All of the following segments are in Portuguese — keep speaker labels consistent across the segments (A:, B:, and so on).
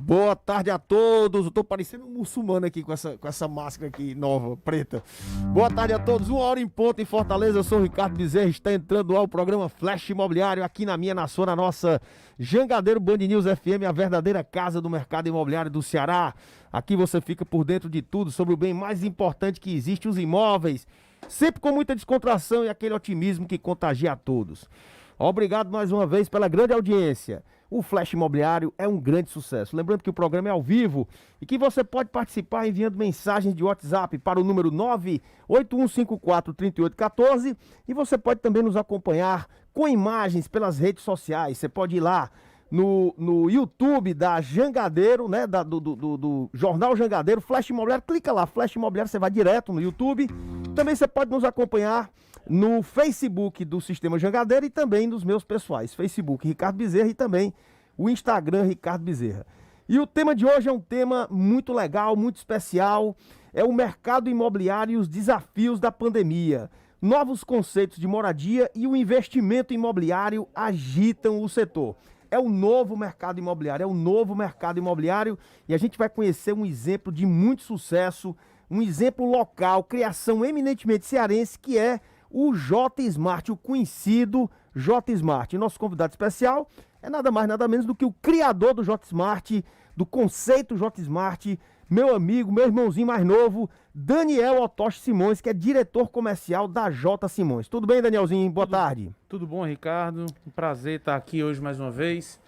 A: Boa tarde a todos. Eu tô parecendo um muçulmano aqui com essa máscara aqui nova, preta. Boa tarde a todos. 1h em ponto em Fortaleza. Eu sou o Ricardo Bezerra. Está entrando ao programa Flash Imobiliário aqui na minha, na sua, na nossa Jangadeiro Band News FM, a verdadeira casa do mercado imobiliário do Ceará. Aqui você fica por dentro de tudo sobre o bem mais importante que existe, os imóveis. Sempre com muita descontração e aquele otimismo que contagia a todos. Obrigado mais uma vez pela grande audiência. O Flash Imobiliário é um grande sucesso. Lembrando que o programa é ao vivo e que você pode participar enviando mensagens de WhatsApp para o número 981543814 e você pode também nos acompanhar com imagens pelas redes sociais. Você pode ir lá no YouTube da Jangadeiro, né, do Jornal Jangadeiro, Flash Imobiliário, clica lá, Flash Imobiliário, você vai direto no YouTube. Também você pode nos acompanhar no Facebook do Sistema Jangadeiro e também nos meus pessoais, Facebook Ricardo Bezerra e também o Instagram Ricardo Bezerra. E o tema de hoje é um tema muito legal, muito especial, é o mercado imobiliário e os desafios da pandemia. Novos conceitos de moradia e o investimento imobiliário agitam o setor. É o novo mercado imobiliário, e a gente vai conhecer um exemplo de muito sucesso, um exemplo local, criação eminentemente cearense, que é o J Smart, o conhecido J Smart. E nosso convidado especial é nada mais, nada menos do que o criador do J Smart, do conceito J Smart, meu amigo, meu irmãozinho mais novo, Daniel Otoshi Simões, que é diretor comercial da J Simões. Tudo bem, Danielzinho? Boa tarde.
B: Tudo bom, Ricardo? Um prazer estar aqui hoje mais uma vez,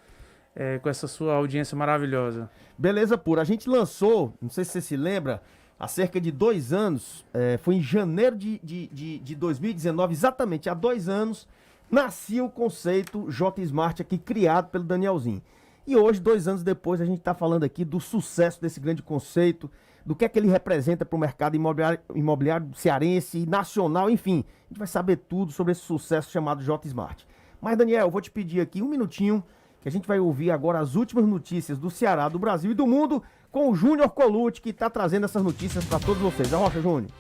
B: com essa sua audiência maravilhosa.
A: Beleza pura. A gente lançou, não sei se você se lembra, há cerca de 2 anos, foi em janeiro de 2019, exatamente há 2 anos, nascia o conceito J Smart aqui, criado pelo Danielzinho. E hoje, 2 anos depois, a gente está falando aqui do sucesso desse grande conceito, do que é que ele representa para o mercado imobiliário cearense, nacional, enfim. A gente vai saber tudo sobre esse sucesso chamado J Smart. Mas, Daniel, eu vou te pedir aqui um minutinho, que a gente vai ouvir agora as últimas notícias do Ceará, do Brasil e do mundo, com o Júnior Colucci, que está trazendo essas notícias para todos vocês. Arrocha, Júnior.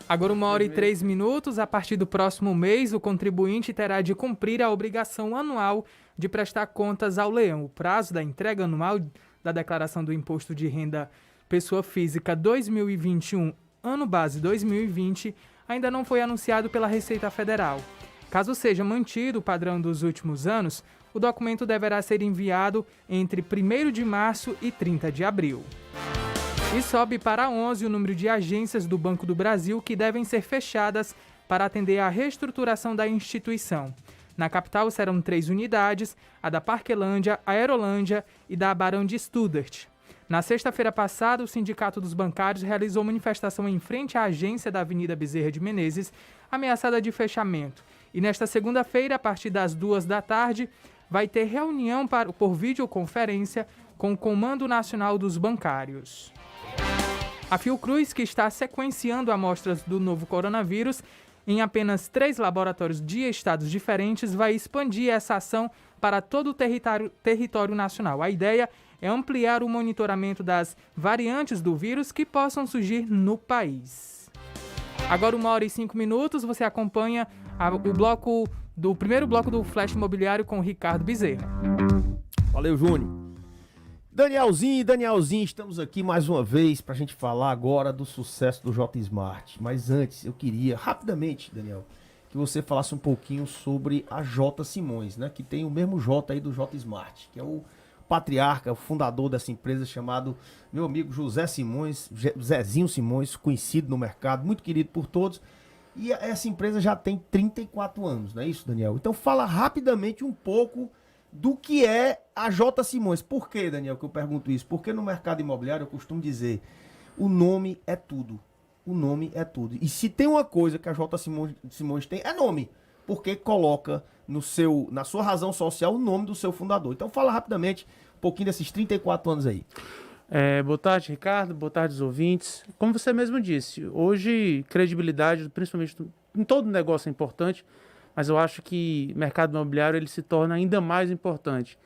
C: Agora 1h03, a partir do próximo mês, o contribuinte terá de cumprir a obrigação anual de prestar contas ao Leão. O prazo da entrega anual da declaração do Imposto de Renda Pessoa Física 2021, ano base 2020, ainda não foi anunciado pela Receita Federal. Caso seja mantido o padrão dos últimos anos, o documento deverá ser enviado entre 1º de março e 30 de abril. E sobe para 11 o número de agências do Banco do Brasil que devem ser fechadas para atender à reestruturação da instituição. Na capital serão 3 unidades, a da Parquelândia, a Aerolândia e da Barão de Studart. Na sexta-feira passada, o Sindicato dos Bancários realizou manifestação em frente à agência da Avenida Bezerra de Menezes, ameaçada de fechamento. E nesta segunda-feira, a partir das 2 da tarde, vai ter reunião por videoconferência com o Comando Nacional dos Bancários. A Fiocruz, que está sequenciando amostras do novo coronavírus em apenas 3 laboratórios de estados diferentes, vai expandir essa ação para todo o território nacional. A ideia é ampliar o monitoramento das variantes do vírus que possam surgir no país. Agora 1h05, você acompanha o primeiro bloco do Flash Imobiliário com o Ricardo Bezerra.
A: Valeu, Júnior. Danielzinho, estamos aqui mais uma vez para a gente falar agora do sucesso do J Smart. Mas antes, eu queria, rapidamente, Daniel, que você falasse um pouquinho sobre a J Simões, né? Que tem o mesmo J aí do J Smart, que é o patriarca, o fundador dessa empresa, chamado meu amigo José Simões, Zezinho Simões, conhecido no mercado, muito querido por todos. E essa empresa já tem 34 anos, não é isso, Daniel? Então fala rapidamente um pouco do que é a J Simões. Por que, Daniel, que eu pergunto isso? Porque no mercado imobiliário eu costumo dizer, o nome é tudo. O nome é tudo. E se tem uma coisa que a J Simões tem, é nome. Porque coloca na sua razão social o nome do seu fundador. Então fala rapidamente um pouquinho desses 34 anos aí.
B: Boa tarde, Ricardo. Boa tarde, os ouvintes. Como você mesmo disse, hoje credibilidade, principalmente em todo negócio é importante, mas eu acho que o mercado imobiliário ele se torna ainda mais importante.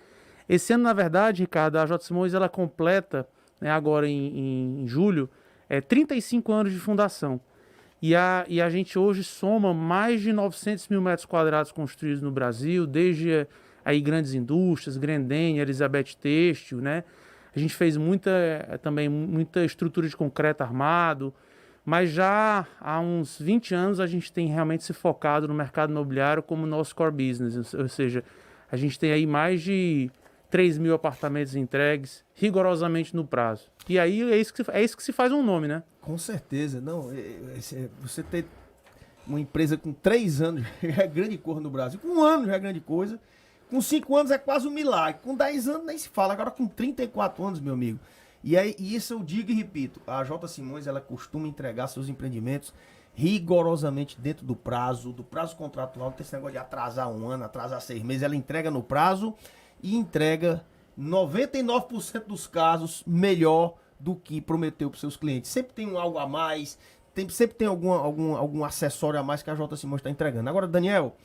B: Esse ano, na verdade, Ricardo, a J Simões ela completa, né, agora em julho, 35 anos de fundação. E a gente hoje soma mais de 900 mil metros quadrados construídos no Brasil, desde aí grandes indústrias, Grendene, Elizabeth Têxtil, né? A gente fez também muita estrutura de concreto armado, mas já há uns 20 anos a gente tem realmente se focado no mercado imobiliário como nosso core business, ou seja, a gente tem aí mais de 3.000 apartamentos entregues rigorosamente no prazo. E aí é isso que se faz um nome, né?
A: Com certeza. Não, você ter uma empresa com 3 anos já é grande coisa no Brasil. Com 1 ano já é grande coisa. Com 5 anos é quase um milagre. Com 10 anos nem se fala. Agora com 34 anos, meu amigo. E isso eu digo e repito. A J. Simões, ela costuma entregar seus empreendimentos rigorosamente dentro do prazo contratual. Não tem esse negócio de atrasar 1 ano, atrasar 6 meses. Ela entrega no prazo e entrega 99% dos casos melhor do que prometeu para os seus clientes. Sempre tem algo a mais, sempre tem algum acessório a mais que a J. Simões está entregando. Agora, Daniel,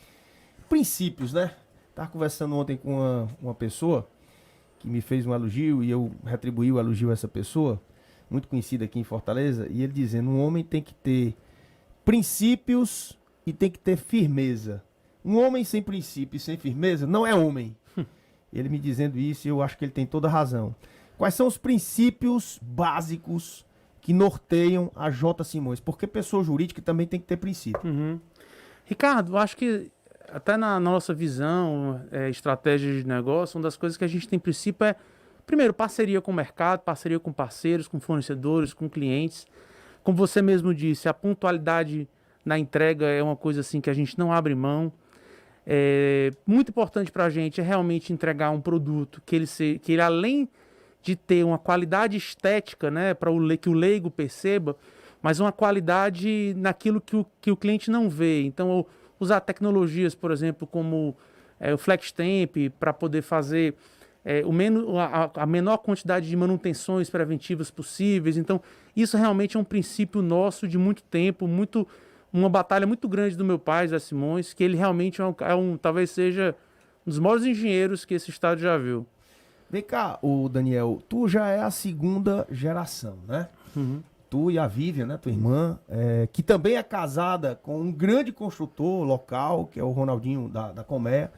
A: princípios, né? Estava conversando ontem com uma pessoa que me fez um elogio e eu retribuí o elogio a essa pessoa, muito conhecida aqui em Fortaleza, e ele dizendo, um homem tem que ter princípios e tem que ter firmeza. Um homem sem princípio e sem firmeza não é homem. Ele me dizendo isso, e eu acho que ele tem toda a razão. Quais são os princípios básicos que norteiam a J. Simões? Porque pessoa jurídica também tem que ter princípio.
B: Uhum. Ricardo, eu acho que até na nossa visão, estratégia de negócio, uma das coisas que a gente tem princípio é, primeiro, parceria com o mercado, parceria com parceiros, com fornecedores, com clientes. Como você mesmo disse, a pontualidade na entrega é uma coisa assim que a gente não abre mão. Muito importante para a gente é realmente entregar um produto que ele além de ter uma qualidade estética, né, para que o leigo perceba, mas uma qualidade naquilo que o cliente não vê. Então, usar tecnologias, por exemplo, como o FlexTemp, para poder fazer a menor quantidade de manutenções preventivas possíveis. Então, isso realmente é um princípio nosso de muito tempo, uma batalha muito grande do meu pai, Zé Simões, que ele realmente talvez seja um dos maiores engenheiros que esse estado já viu.
A: Vem cá, Daniel, tu já é a 2ª geração, né?
B: Uhum.
A: Tu e a Vivian, né, tua irmã, que também é casada com um grande construtor local, que é o Ronaldinho da Colmeia.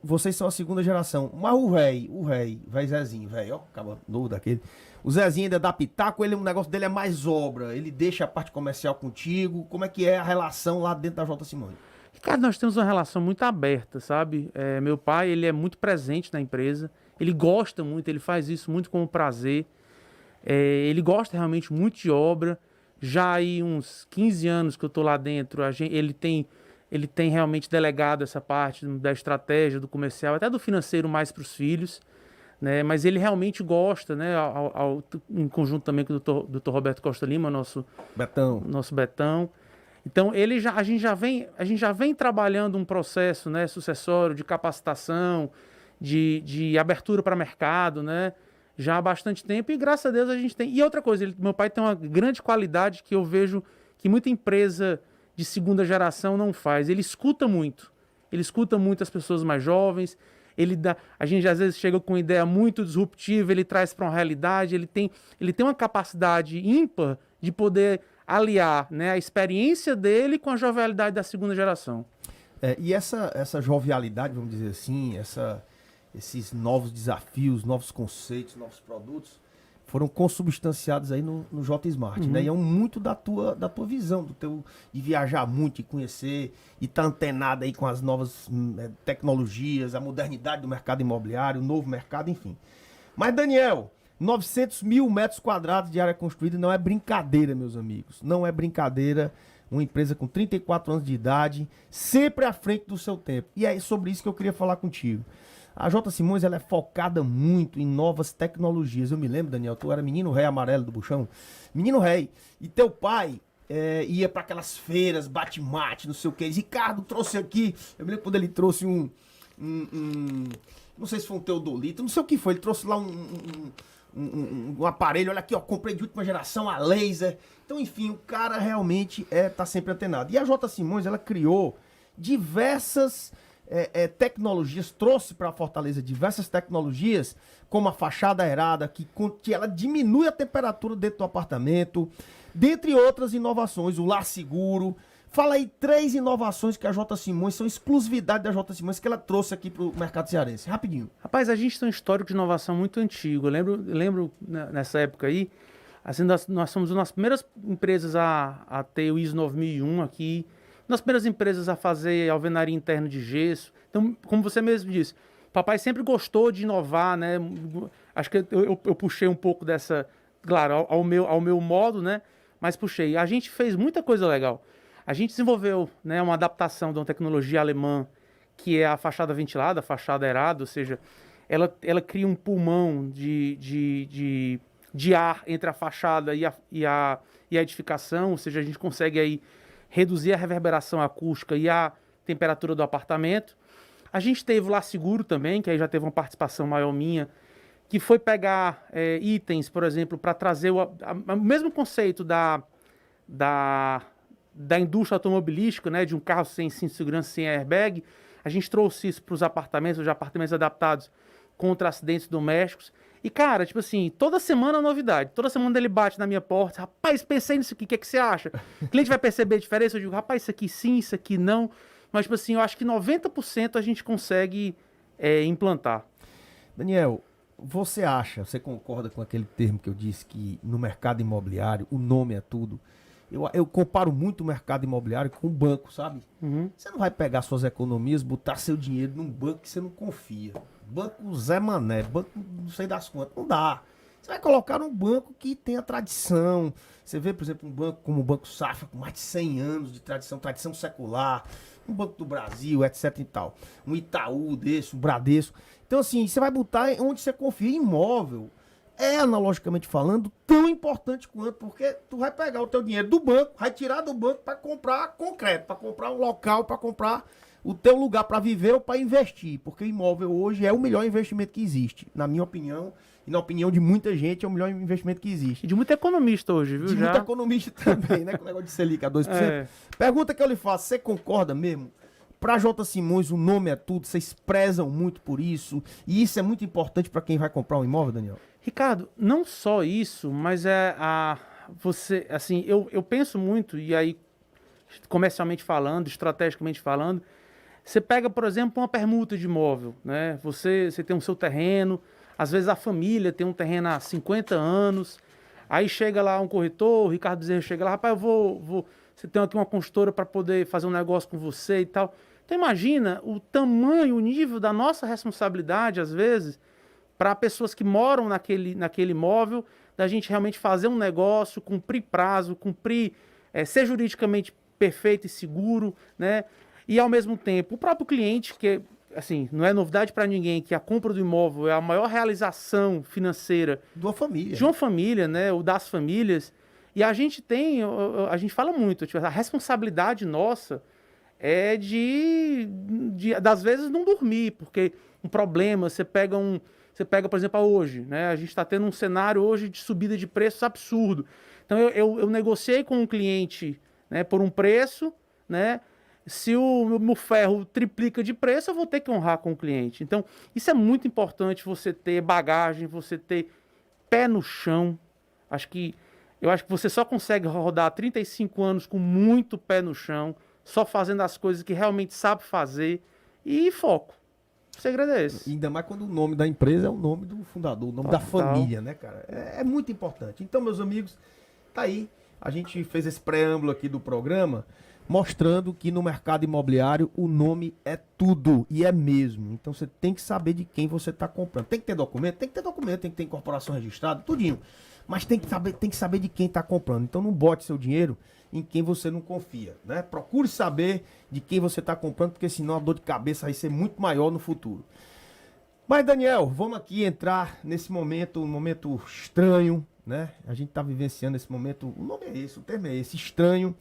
A: Vocês são a 2ª geração. Mas o velho Zezinho, velho, ó, acaba novo daquele. O Zezinho ainda dá pitaco, o negócio dele é mais obra. Ele deixa a parte comercial contigo. Como é que é a relação lá dentro da J. Simões?
B: Cara, nós temos uma relação muito aberta, sabe? Meu pai, ele é muito presente na empresa. Ele gosta muito, ele faz isso muito com prazer. Ele gosta realmente muito de obra. Já aí uns 15 anos que eu tô lá dentro, ele tem realmente delegado essa parte da estratégia, do comercial, até do financeiro mais para os filhos, né? Mas ele realmente gosta, né? Em conjunto também com o Dr. Roberto Costa Lima, nosso Betão. Então a gente já vem trabalhando um processo, né, sucessório de capacitação, de abertura para mercado, né? Já há bastante tempo e graças a Deus a gente tem. E outra coisa, meu pai tem uma grande qualidade que eu vejo que muita empresa de 2ª geração não faz. Ele escuta muito as pessoas mais jovens. A gente às vezes chega com uma ideia muito disruptiva, ele traz para uma realidade, ele tem uma capacidade ímpar de poder aliar, né, a experiência dele com a jovialidade da 2ª geração.
A: E essa jovialidade, vamos dizer assim, esses novos desafios, novos conceitos, novos produtos, foram consubstanciados aí no J Smart, né? E é muito da tua visão, de viajar muito e conhecer, e estar antenado aí com as novas tecnologias, a modernidade do mercado imobiliário, o novo mercado, enfim. Mas, Daniel, 900.000 metros quadrados de área construída não é brincadeira, meus amigos. Não é brincadeira. Uma empresa com 34 anos de idade, sempre à frente do seu tempo. E é sobre isso que eu queria falar contigo. A J. Simões, ela é focada muito em novas tecnologias. Eu me lembro, Daniel, tu era menino rei amarelo do Buchão. Menino rei. E teu pai ia para aquelas feiras, bate-mate, não sei o que. Ricardo trouxe aqui. Eu me lembro quando ele trouxe não sei se foi um teodolito, não sei o que foi. Ele trouxe lá um aparelho. Olha aqui, ó, comprei de última geração, a laser. Então, enfim, o cara realmente tá sempre antenado. E a J. Simões, ela criou diversas tecnologias, trouxe para Fortaleza diversas tecnologias, como a fachada aerada, que ela diminui a temperatura dentro do apartamento, dentre outras inovações, o lar seguro. Fala aí 3 inovações que a J. Simões são exclusividade da J. Simões que ela trouxe aqui pro mercado cearense. Rapidinho.
B: Rapaz, a gente tem um histórico de inovação muito antigo. Eu lembro nessa época aí, assim, nós somos uma das primeiras empresas a ter o ISO 9001 aqui, uma das primeiras empresas a fazer alvenaria interna de gesso. Então, como você mesmo disse, papai sempre gostou de inovar, né? Acho que eu puxei um pouco dessa, claro, ao meu modo, né? Mas puxei. A gente fez muita coisa legal. A gente desenvolveu, né, uma adaptação de uma tecnologia alemã, que é a fachada ventilada, a fachada aerada, ou seja, ela cria um pulmão de ar entre a fachada e a edificação, ou seja, a gente consegue aí reduzir a reverberação acústica e a temperatura do apartamento. A gente teve o Lar Seguro também, que aí já teve uma participação maior minha, que foi pegar itens, por exemplo, para trazer o mesmo conceito da indústria automobilística, né, de um carro sem cinto de segurança, sem airbag. A gente trouxe isso para os apartamentos adaptados contra acidentes domésticos. E, cara, tipo assim, toda semana é novidade. Toda semana ele bate na minha porta. Rapaz, pensei nisso aqui, o que é que você acha? O cliente vai perceber a diferença? Eu digo, rapaz, isso aqui sim, isso aqui não. Mas, tipo assim, eu acho que 90% a gente consegue implantar.
A: Daniel, você concorda com aquele termo que eu disse que no mercado imobiliário o nome é tudo? Eu comparo muito o mercado imobiliário com o banco, sabe?
B: Uhum.
A: Você não vai pegar suas economias, botar seu dinheiro num banco que você não confia. Banco Zé Mané, banco não sei das quantas, não dá. Você vai colocar num banco que tenha tradição. Você vê, por exemplo, um banco como o Banco Safra, com mais de 100 anos de tradição secular, um Banco do Brasil, etc e tal. Um Itaú desse, um Bradesco. Então, assim, você vai botar onde você confia. Imóvel é, analogicamente falando, tão importante quanto, porque tu vai pegar o teu dinheiro do banco, vai tirar do banco para comprar concreto, para comprar um local, para comprar o teu lugar para viver ou para investir, porque imóvel hoje é o melhor investimento que existe, na minha opinião, e na opinião de muita gente, é o melhor investimento que existe.
B: E de muito economista hoje, viu?
A: De muito economista também, né, com o negócio de Selic a 2%. Pergunta que eu lhe faço, você concorda mesmo? Pra J. Simões o nome é tudo, vocês prezam muito por isso, e isso é muito importante para quem vai comprar um imóvel, Daniel?
B: Ricardo, não só isso, mas você, assim, eu penso muito, e aí, comercialmente falando, estrategicamente falando, você pega, por exemplo, uma permuta de imóvel, né? Você tem o seu terreno, às vezes a família tem um terreno há 50 anos, aí chega lá um corretor, o Ricardo Bezerra chega lá, rapaz, você tem aqui uma consultora para poder fazer um negócio com você e tal. Então imagina o tamanho, o nível da nossa responsabilidade, às vezes, para pessoas que moram naquele imóvel, da gente realmente fazer um negócio, cumprir prazo, ser juridicamente perfeito e seguro, né? E ao mesmo tempo, o próprio cliente, que assim, não é novidade para ninguém que a compra do imóvel é a maior realização financeira
A: de
B: uma família, né? Ou das famílias. E a gente fala muito, tipo, a responsabilidade nossa é das vezes não dormir, porque um problema, você pega, por exemplo, hoje, né? A gente está tendo um cenário hoje de subida de preços absurdo. Então eu negociei com um cliente, né, por um preço, né? Se o meu ferro triplica de preço, eu vou ter que honrar com o cliente. Então, isso é muito importante, você ter bagagem, você ter pé no chão. Eu acho que você só consegue rodar 35 anos com muito pé no chão, só fazendo as coisas que realmente sabe fazer e foco. O segredo é esse.
A: Ainda mais quando o nome da empresa é o nome do fundador, o nome da família, né, cara? É muito importante. Então, meus amigos, tá aí. A gente fez esse preâmbulo aqui do programa, mostrando que no mercado imobiliário o nome é tudo, e é mesmo. Então você tem que saber de quem você está comprando. Tem que ter documento, tem que ter incorporação registrada, tudinho. Mas tem que saber de quem está comprando. Então não bote seu dinheiro em quem você não confia, né? Procure saber de quem você está comprando, porque senão a dor de cabeça vai ser muito maior no futuro. Mas, Daniel, vamos aqui entrar nesse momento, um momento estranho, né? A gente está vivenciando esse momento, o nome é esse, o termo é esse, estranho,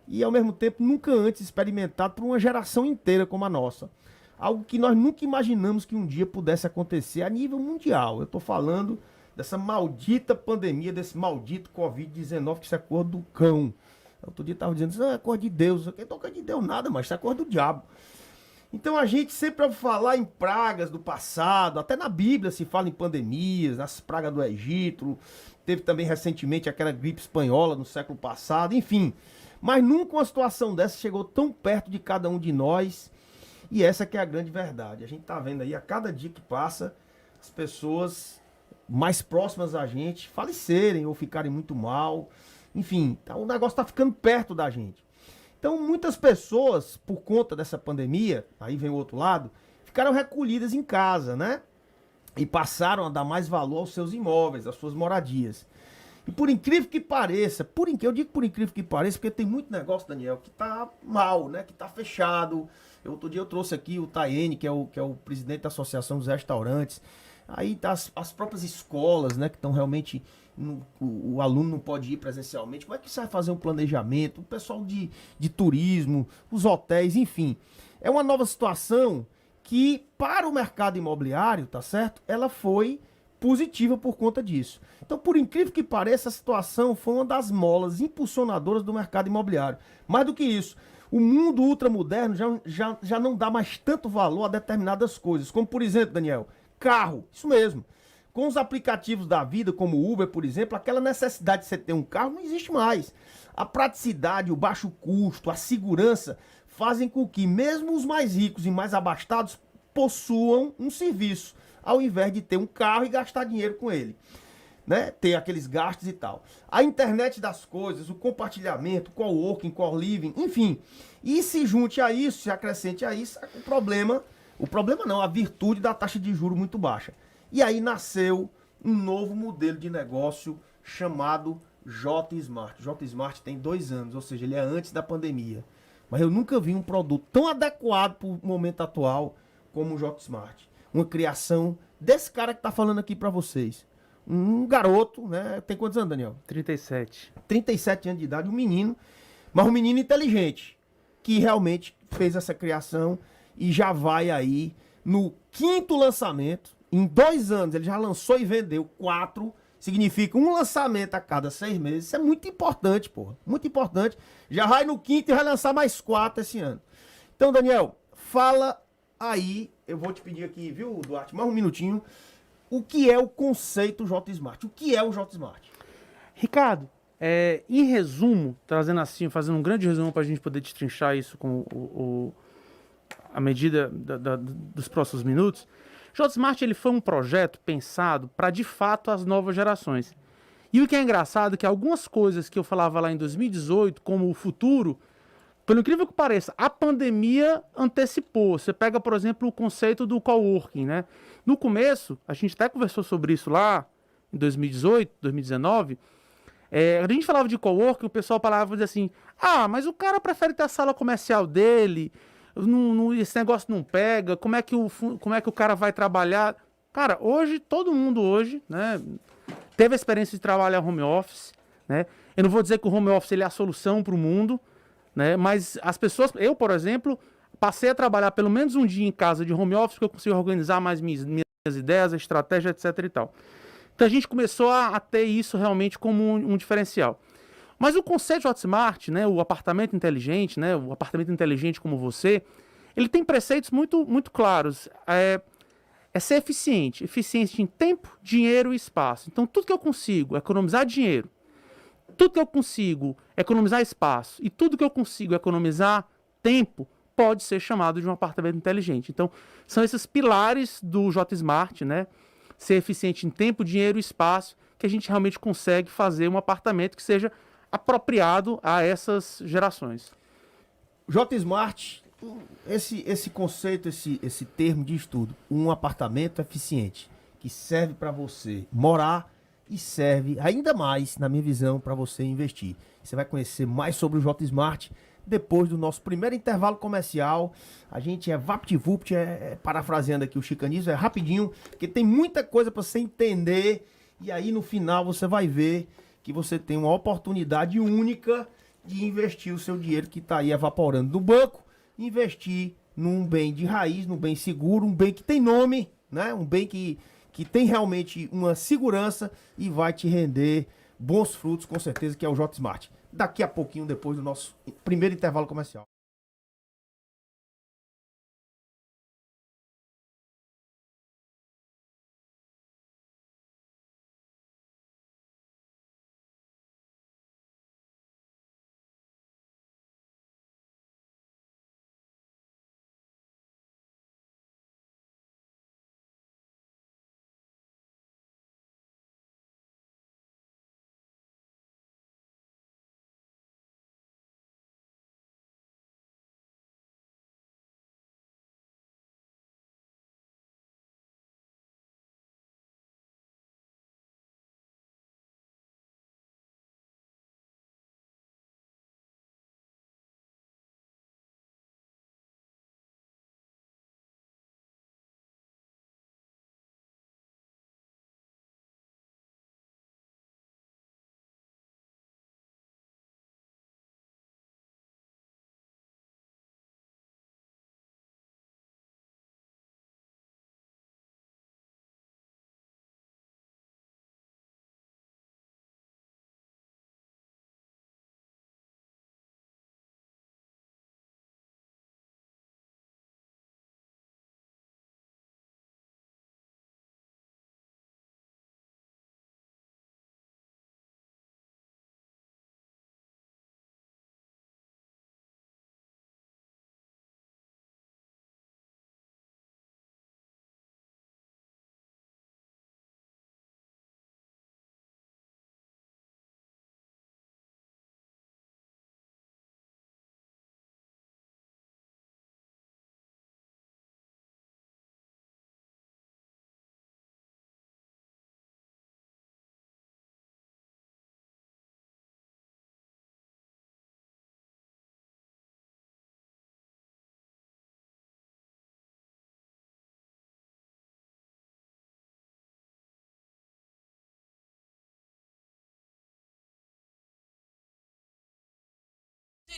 A: e ao mesmo tempo nunca antes experimentado por uma geração inteira como a nossa. Algo que nós nunca imaginamos que um dia pudesse acontecer a nível mundial. Eu estou falando dessa maldita pandemia, desse maldito Covid-19, que isso é cor do cão. Outro dia estava dizendo, isso é cor de Deus. Eu não cor de Deus nada, mas isso é cor do diabo. Então a gente sempre vai falar em pragas do passado, até na Bíblia se fala em pandemias, nas pragas do Egito, teve também recentemente aquela gripe espanhola no século passado, enfim. Mas nunca uma situação dessa chegou tão perto de cada um de nós. E essa que é a grande verdade. A gente tá vendo aí, a cada dia que passa, as pessoas mais próximas a gente falecerem ou ficarem muito mal. Enfim, tá, o negócio tá ficando perto da gente. Então, muitas pessoas, por conta dessa pandemia, aí vem o outro lado, ficaram recolhidas em casa, né? E passaram a dar mais valor aos seus imóveis, às suas moradias. E por incrível que pareça, eu digo por incrível que pareça, porque tem muito negócio, Daniel, que tá mal, né? Que tá fechado. Outro dia eu trouxe aqui o Tayene, que é o presidente da Associação dos Restaurantes. Aí tá as próprias escolas, né? Que estão realmente. O aluno não pode ir presencialmente. Como é que você vai fazer um planejamento? O pessoal de turismo, os hotéis, enfim. É uma nova situação que, para o mercado imobiliário, tá certo? Ela foi positiva por conta disso. Então, por incrível que pareça, a situação foi uma das molas impulsionadoras do mercado imobiliário. Mais do que isso, o mundo ultramoderno já não dá mais tanto valor a determinadas coisas, como por exemplo, Daniel, carro, isso mesmo. Com os aplicativos da vida, como o Uber, por exemplo, aquela necessidade de você ter um carro não existe mais. A praticidade, o baixo custo, a segurança fazem com que mesmo os mais ricos e mais abastados possuam um serviço, ao invés de ter um carro e gastar dinheiro com ele, né? Ter aqueles gastos e tal. A internet das coisas, o compartilhamento, coworking, co-living, enfim. E se junte a isso, se acrescente a isso, o problema não, a virtude da taxa de juros muito baixa. E aí nasceu um novo modelo de negócio chamado J-Smart. J-Smart tem 2 anos, ou seja, ele é antes da pandemia. Mas eu nunca vi um produto tão adequado para o momento atual como o J-Smart. Uma criação desse cara que tá falando aqui para vocês. Um garoto, né? Tem quantos anos, Daniel?
B: 37.
A: 37 anos de idade, um menino, mas um menino inteligente, que realmente fez essa criação e já vai aí no 5º lançamento. Em 2 anos ele já lançou e vendeu 4. Significa um lançamento a cada 6 meses. Isso é muito importante, porra. Muito importante. Já vai no 5º e vai lançar mais 4 esse ano. Então, Daniel, fala aí. Eu vou te pedir aqui, viu, Duarte, mais um minutinho. O que é o conceito J-Smart? O que é o J-Smart?
B: Ricardo, em resumo, trazendo assim, fazendo um grande resumo para a gente poder destrinchar isso com a medida dos próximos minutos, J-Smart ele foi um projeto pensado para, de fato, as novas gerações. E o que é engraçado é que algumas coisas que eu falava lá em 2018, como o futuro, pelo incrível que pareça, a pandemia antecipou. Você pega, por exemplo, o conceito do coworking, né? No começo, a gente até conversou sobre isso lá em 2018, 2019. A gente falava de coworking, o pessoal falava assim: ah, mas o cara prefere ter a sala comercial dele, esse negócio não pega, como é que o cara vai trabalhar? Cara, hoje, todo mundo hoje, né, teve a experiência de trabalhar home office, né? Eu não vou dizer que o home office ele é a solução para o mundo, né? Mas as pessoas, eu, por exemplo, passei a trabalhar pelo menos um dia em casa de home office, porque eu consigo organizar mais minhas ideias, a estratégia, etc e tal. Então a gente começou a ter isso realmente como um diferencial. Mas o conceito de Hotmart, né, o apartamento inteligente, né, o apartamento inteligente como você, ele tem preceitos muito, muito claros. É ser eficiente. Eficiente em tempo, dinheiro e espaço. Então tudo que eu consigo economizar dinheiro, tudo que eu consigo economizar espaço e tudo que eu consigo economizar tempo pode ser chamado de um apartamento inteligente. Então, são esses pilares do J-Smart, né? Ser eficiente em tempo, dinheiro e espaço, que a gente realmente consegue fazer um apartamento que seja apropriado a essas gerações.
A: J-Smart, esse conceito, esse termo diz tudo. Um apartamento eficiente, que serve para você morar e serve ainda mais, na minha visão, para você investir. Você vai conhecer mais sobre o J-Smart depois do nosso primeiro intervalo comercial. A gente é VaptVupt, parafraseando aqui o chicanismo, é rapidinho, porque tem muita coisa para você entender. E aí no final você vai ver que você tem uma oportunidade única de investir o seu dinheiro que está aí evaporando do banco, investir num bem de raiz, num bem seguro, um bem que tem nome, né? Um bem que tem realmente uma segurança e vai te render bons frutos, com certeza, que é o J-Smart. Daqui a pouquinho, depois do nosso primeiro intervalo comercial.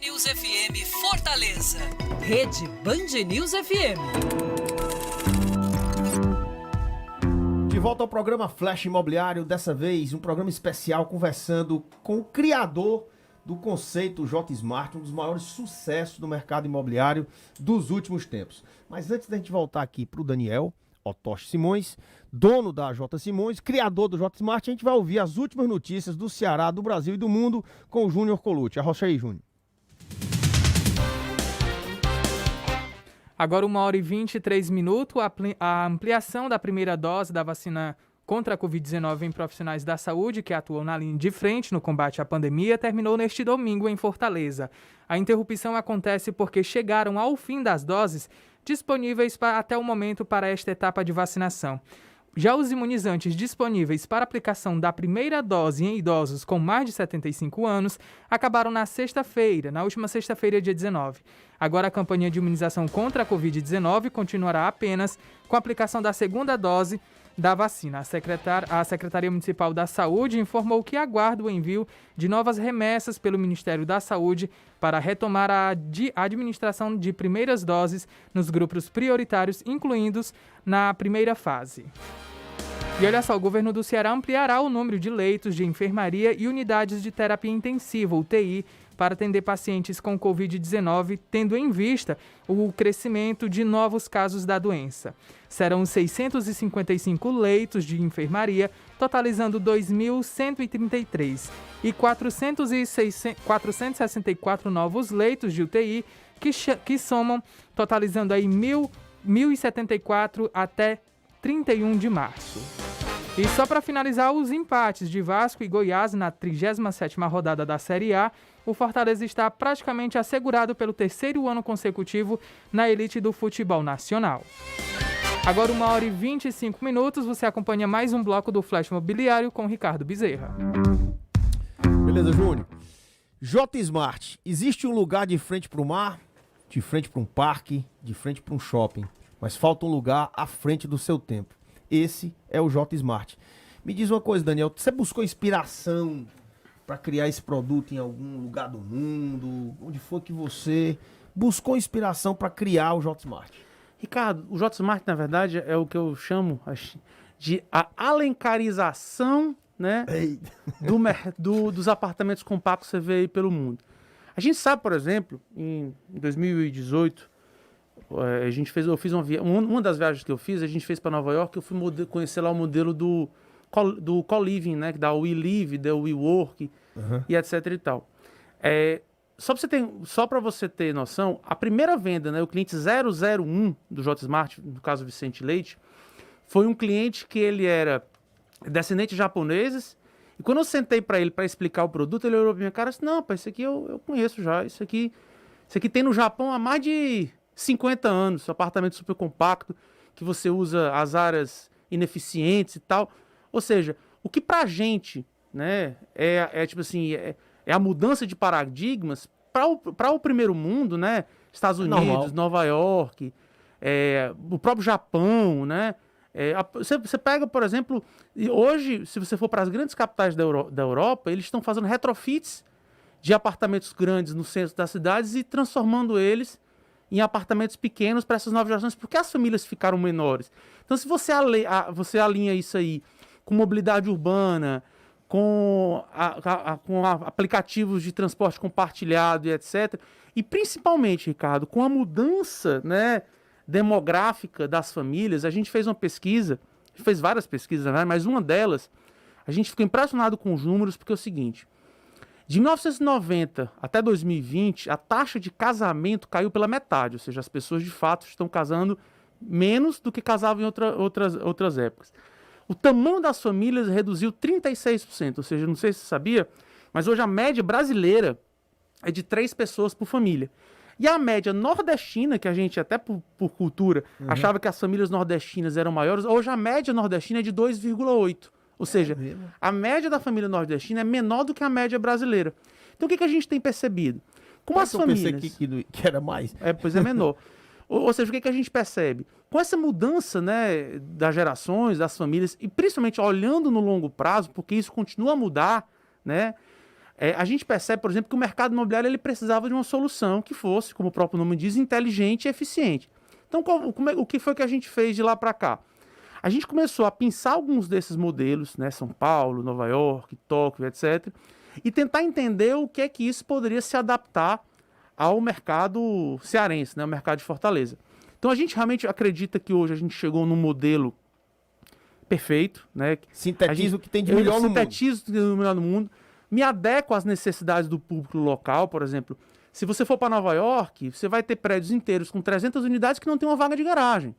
D: News FM Fortaleza. Rede Band News FM.
A: De volta ao programa Flash Imobiliário, dessa vez um programa especial conversando com o criador do conceito J Smart, um dos maiores sucessos do mercado imobiliário dos últimos tempos. Mas antes da gente voltar aqui para o Daniel Otoshi Simões, dono da J Simões, criador do J Smart, a gente vai ouvir as últimas notícias do Ceará, do Brasil e do mundo com o Júnior Colucci. Arrocha aí, Júnior.
C: Agora 1h23, a ampliação da primeira dose da vacina contra a Covid-19 em profissionais da saúde que atuam na linha de frente no combate à pandemia terminou neste domingo em Fortaleza. A interrupção acontece porque chegaram ao fim das doses disponíveis até o momento para esta etapa de vacinação. Já os imunizantes disponíveis para aplicação da primeira dose em idosos com mais de 75 anos acabaram na última sexta-feira, dia 19. Agora a campanha de imunização contra a Covid-19 continuará apenas com a aplicação da segunda dose da vacina. A Secretaria Municipal da Saúde informou que aguarda o envio de novas remessas pelo Ministério da Saúde para retomar a administração de primeiras doses nos grupos prioritários, incluídos na primeira fase. E olha só, o governo do Ceará ampliará o número de leitos de enfermaria e unidades de terapia intensiva, UTI, para atender pacientes com Covid-19, tendo em vista o crescimento de novos casos da doença. Serão 655 leitos de enfermaria, totalizando 2.133, e 464 novos leitos de UTI, que somam, totalizando aí 1.074 até 31 de março. E só para finalizar, os empates de Vasco e Goiás na 37ª rodada da Série A, o Fortaleza está praticamente assegurado pelo terceiro ano consecutivo na elite do futebol nacional. Agora 1h25, você acompanha mais um bloco do Flash Imobiliário com Ricardo Bezerra.
A: Beleza, Júnior. J Smart, existe um lugar de frente para o mar, de frente para um parque, de frente para um shopping, mas falta um lugar à frente do seu tempo. Esse é o J Smart. Me diz uma coisa, Daniel, você buscou inspiração para criar esse produto em algum lugar do mundo? Onde foi que você buscou inspiração para criar o J Smart?
B: Ricardo, o J Smart, na verdade, é o que eu chamo de a alencarização, né, dos apartamentos compactos que você vê aí pelo mundo. A gente sabe, por exemplo, em 2018, eu fiz uma das viagens que eu fiz, a gente fez para Nova York, eu fui conhecer lá o modelo do co-living, né, da WeLive, da WeWork, e etc e tal. Só para você ter noção, a primeira venda, né, o cliente 001 do J Smart, no caso Vicente Leite, foi um cliente que ele era descendente de japoneses, e quando eu sentei para ele para explicar o produto, ele olhou para minha cara e disse: não, pai, isso aqui eu conheço já, isso aqui tem no Japão há mais de 50 anos, apartamento super compacto, que você usa as áreas ineficientes e tal. Ou seja, o que pra gente, né, tipo assim, é a mudança de paradigmas para o primeiro mundo, né, Estados Unidos, normal. Nova York, o próprio Japão, né. Você pega, por exemplo, hoje, se você for para as grandes capitais da Europa, eles estão fazendo retrofits de apartamentos grandes no centro das cidades e transformando eles em apartamentos pequenos para essas novas gerações, porque as famílias ficaram menores. Então, se você alinha isso aí com mobilidade urbana, com aplicativos de transporte compartilhado e etc., e principalmente, Ricardo, com a mudança, né, demográfica das famílias, a gente fez uma pesquisa, fez várias pesquisas, né, mas uma delas, a gente ficou impressionado com os números, porque é o seguinte: de 1990 até 2020, a taxa de casamento caiu pela metade, ou seja, as pessoas de fato estão casando menos do que casavam em outras épocas. O tamanho das famílias reduziu 36%, ou seja, não sei se você sabia, mas hoje a média brasileira é de 3 pessoas por família. E a média nordestina, que a gente até por cultura achava que as famílias nordestinas eram maiores, hoje a média nordestina é de 2,8. Ou seja, a média da família nordestina é menor do que a média brasileira. Então o que a gente tem percebido? Como as famílias...
A: Eu pensei que era mais.
B: Pois é menor. Ou seja, o que a gente percebe? Com essa mudança, né, das gerações, das famílias, e principalmente olhando no longo prazo, porque isso continua a mudar, né, A gente percebe, por exemplo, que o mercado imobiliário ele precisava de uma solução que fosse, como o próprio nome diz, inteligente e eficiente. Então, o que foi que a gente fez de lá para cá? A gente começou a pensar alguns desses modelos, né, São Paulo, Nova York, Tóquio, etc., e tentar entender o que é que isso poderia se adaptar ao mercado cearense, né, ao mercado de Fortaleza. Então, a gente realmente acredita que hoje a gente chegou num modelo perfeito, né?
A: Sintetiza o que tem de melhor no mundo.
B: Sintetiza o que tem de melhor no mundo. Me adequo às necessidades do público local, por exemplo. Se você for para Nova York, você vai ter prédios inteiros com 300 unidades que não tem uma vaga de garagem.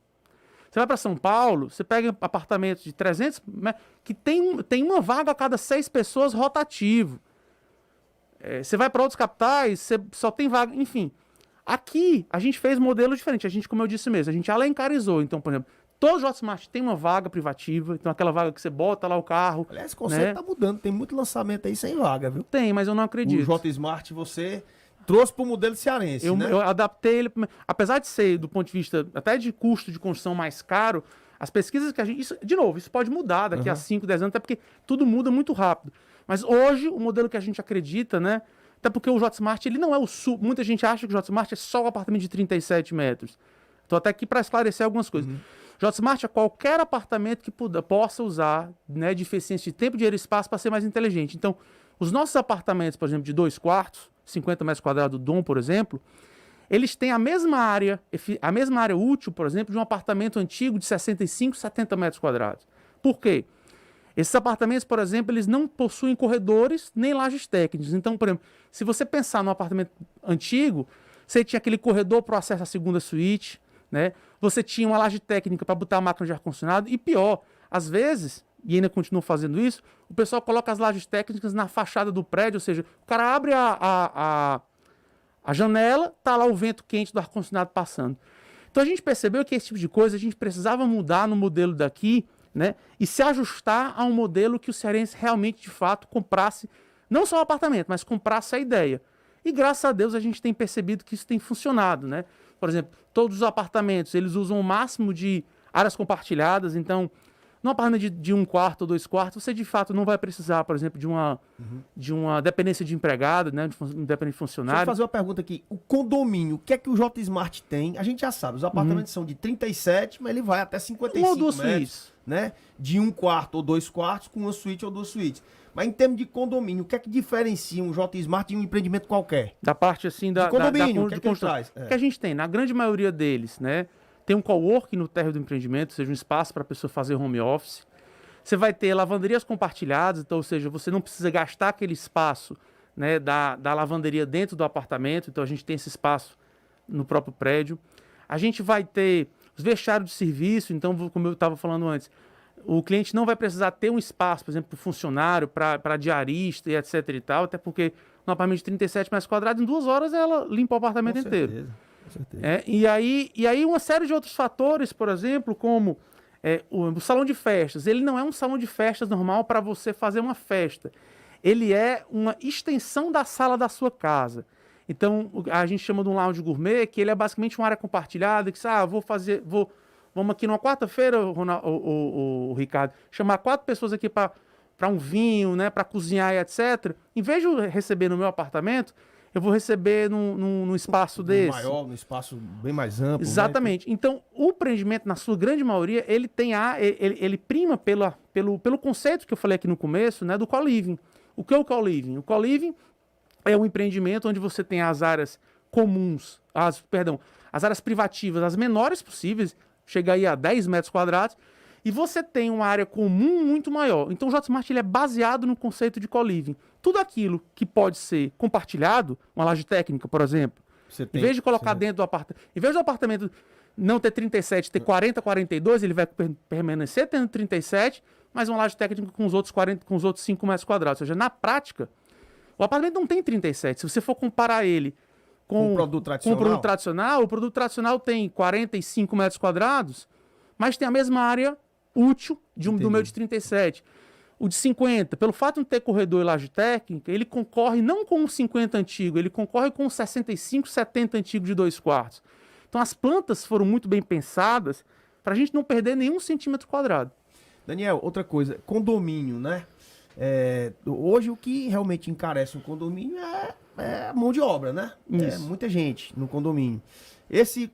B: Você vai para São Paulo, você pega apartamentos de 300, né, que tem uma vaga a cada 6 pessoas rotativo. Você vai para outros capitais, você só tem vaga, enfim. Aqui, a gente fez modelo diferente. A gente, como eu disse mesmo, a gente alencarizou. Então, por exemplo, todo Hotmart tem uma vaga privativa, então aquela vaga que você bota lá o carro.
A: Aliás, esse conceito
B: né?
A: tá mudando, tem muito lançamento aí sem vaga, viu?
B: Tem, mas eu não acredito.
A: O Hotmart você trouxe pro modelo cearense, né?
B: Eu adaptei ele, apesar de ser, do ponto de vista até de custo de construção mais caro, as pesquisas que a gente... de novo, isso pode mudar daqui a 5, 10 anos, até porque tudo muda muito rápido. Mas hoje, o modelo que a gente acredita, né? Até porque o Hotmart, ele não é o... Muita gente acha que o Hotmart é só o apartamento de 37 metros. Estou até aqui para esclarecer algumas coisas. Hotmart é qualquer apartamento que possa usar, né, de eficiência de tempo, dinheiro e espaço para ser mais inteligente. Então, os nossos apartamentos, por exemplo, de 2 quartos, 50 metros quadrados do Dom, por exemplo, eles têm a mesma área útil, por exemplo, de um apartamento antigo de 65, 70 metros quadrados. Por quê? Esses apartamentos, por exemplo, eles não possuem corredores nem lajes técnicas. Então, por exemplo, se você pensar num apartamento antigo, você tinha aquele corredor para o acesso à segunda suíte, né? Você tinha uma laje técnica para botar a máquina de ar-condicionado e pior, às vezes, e ainda continua fazendo isso, o pessoal coloca as lajes técnicas na fachada do prédio, ou seja, o cara abre a janela, tá lá o vento quente do ar-condicionado passando. Então a gente percebeu que esse tipo de coisa a gente precisava mudar no modelo daqui, né? E se ajustar a um modelo que o cearense realmente, de fato, comprasse, não só o apartamento, mas comprasse a ideia. E graças a Deus a gente tem percebido que isso tem funcionado, né? Por exemplo, todos os apartamentos, eles usam o máximo de áreas compartilhadas, então, num apartamento de 1 quarto ou 2 quartos, você de fato não vai precisar, por exemplo, de uma dependência de empregado, né? De um dependente de funcionário.
A: Deixa eu fazer uma pergunta aqui. O condomínio, o que é que o Hotmart tem? A gente já sabe, os apartamentos são de 37, mas ele vai até 55
B: Uma ou duas
A: metros,
B: suítes.
A: né? De 1 quarto ou 2 quartos com uma suíte ou 2 suítes. Mas em termos de condomínio, o que é que diferencia um Hotmart de um empreendimento qualquer?
B: Da parte assim da
A: condomínio, o que é que ele
B: construção.
A: traz?
B: O que a gente tem, na grande maioria deles, né? Tem um coworking no térreo do empreendimento, ou seja, um espaço para a pessoa fazer home office. Você vai ter lavanderias compartilhadas, então, ou seja, você não precisa gastar aquele espaço, né, da lavanderia dentro do apartamento, então a gente tem esse espaço no próprio prédio. A gente vai ter os vestiários de serviço, então, como eu estava falando antes, o cliente não vai precisar ter um espaço, por exemplo, para o funcionário, para diarista e etc e tal, até porque no apartamento de 37 metros quadrados, em 2 horas ela limpa o apartamento inteiro.
A: Com certeza.
B: E aí uma série de outros fatores, por exemplo, como o salão de festas. Ele não é um salão de festas normal para você fazer uma festa. Ele é uma extensão da sala da sua casa. Então, a gente chama de um lounge gourmet, que ele é basicamente uma área compartilhada, que vamos aqui numa quarta-feira, o Ricardo, chamar 4 pessoas aqui para um vinho, né, para cozinhar e etc. Em vez de eu receber no meu apartamento, eu vou receber num espaço desse.
A: Maior, num espaço bem mais amplo.
B: Exatamente. Né? Então, o empreendimento, na sua grande maioria, ele prima pelo conceito que eu falei aqui no começo, né, do co-living. O que é o co-living? O co-living é um empreendimento onde você tem as áreas comuns, as áreas privativas, as menores possíveis, chega aí a 10 metros quadrados, e você tem uma área comum muito maior. Então o Hotmart ele é baseado no conceito de co-living. Tudo aquilo que pode ser compartilhado, uma laje técnica, por exemplo, em vez de colocar dentro do apartamento, em vez do apartamento não ter 37, ter 40, 42, ele vai permanecer tendo 37, mas uma laje técnica com os outros 5 metros quadrados. Ou seja, na prática, o apartamento não tem 37. Se você for comparar ele com o produto tradicional, o produto tradicional tem 45 metros quadrados, mas tem a mesma área útil do meu de 37. O de 50, pelo fato de não ter corredor e laje técnica, ele concorre não com o 50 antigo, ele concorre com o 65, 70 antigo de 2 quartos. Então as plantas foram muito bem pensadas para a gente não perder nenhum centímetro quadrado.
A: Daniel, outra coisa, condomínio, né? Hoje o que realmente encarece um condomínio é a mão de obra, né? É
B: Isso.
A: muita gente no condomínio. Esse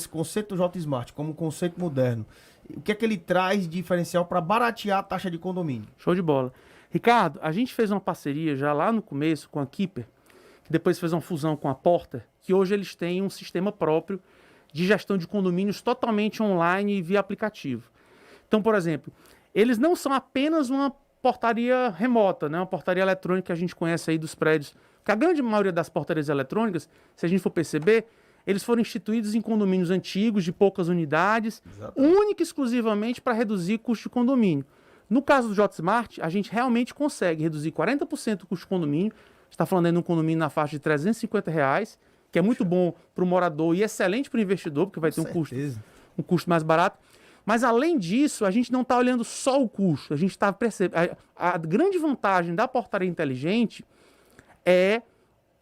A: conceito do J-Smart como um conceito moderno, o que é que ele traz de diferencial para baratear a taxa de condomínio?
B: Show de bola. Ricardo, a gente fez uma parceria já lá no começo com a Keeper, que depois fez uma fusão com a Porter, que hoje eles têm um sistema próprio de gestão de condomínios totalmente online e via aplicativo. Então, por exemplo, eles não são apenas uma portaria remota, né? Uma portaria eletrônica que a gente conhece aí dos prédios. Que a grande maioria das portarias eletrônicas, se a gente for perceber, eles foram instituídos em condomínios antigos, de poucas unidades, única e exclusivamente para reduzir custo de condomínio. No caso do JSmart, a gente realmente consegue reduzir 40% do custo de condomínio. Está falando aí de um condomínio na faixa de R$ 350, que é muito bom para o morador e excelente para o investidor, porque vai ter um custo mais barato. Mas, além disso, a gente não está olhando só o custo. A gente está percebendo. A grande vantagem da portaria inteligente é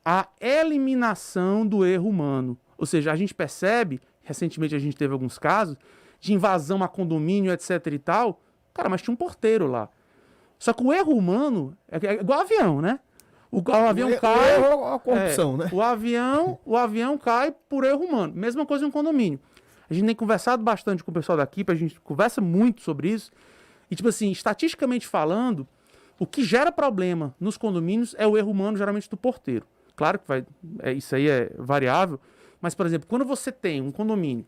B: a eliminação do erro humano. Ou seja, a gente percebe, recentemente a gente teve alguns casos, de invasão a condomínio, etc e tal. Cara, mas tinha um porteiro lá. Só que o erro humano é igual avião, né? O avião cai.
A: A corrupção, né?
B: O avião cai por erro humano. Mesma coisa em um condomínio. A gente tem conversado bastante com o pessoal daqui, a gente conversa muito sobre isso. E, tipo assim, estatisticamente falando, o que gera problema nos condomínios é o erro humano, geralmente do porteiro. Claro que isso aí é variável, mas, por exemplo, quando você tem um condomínio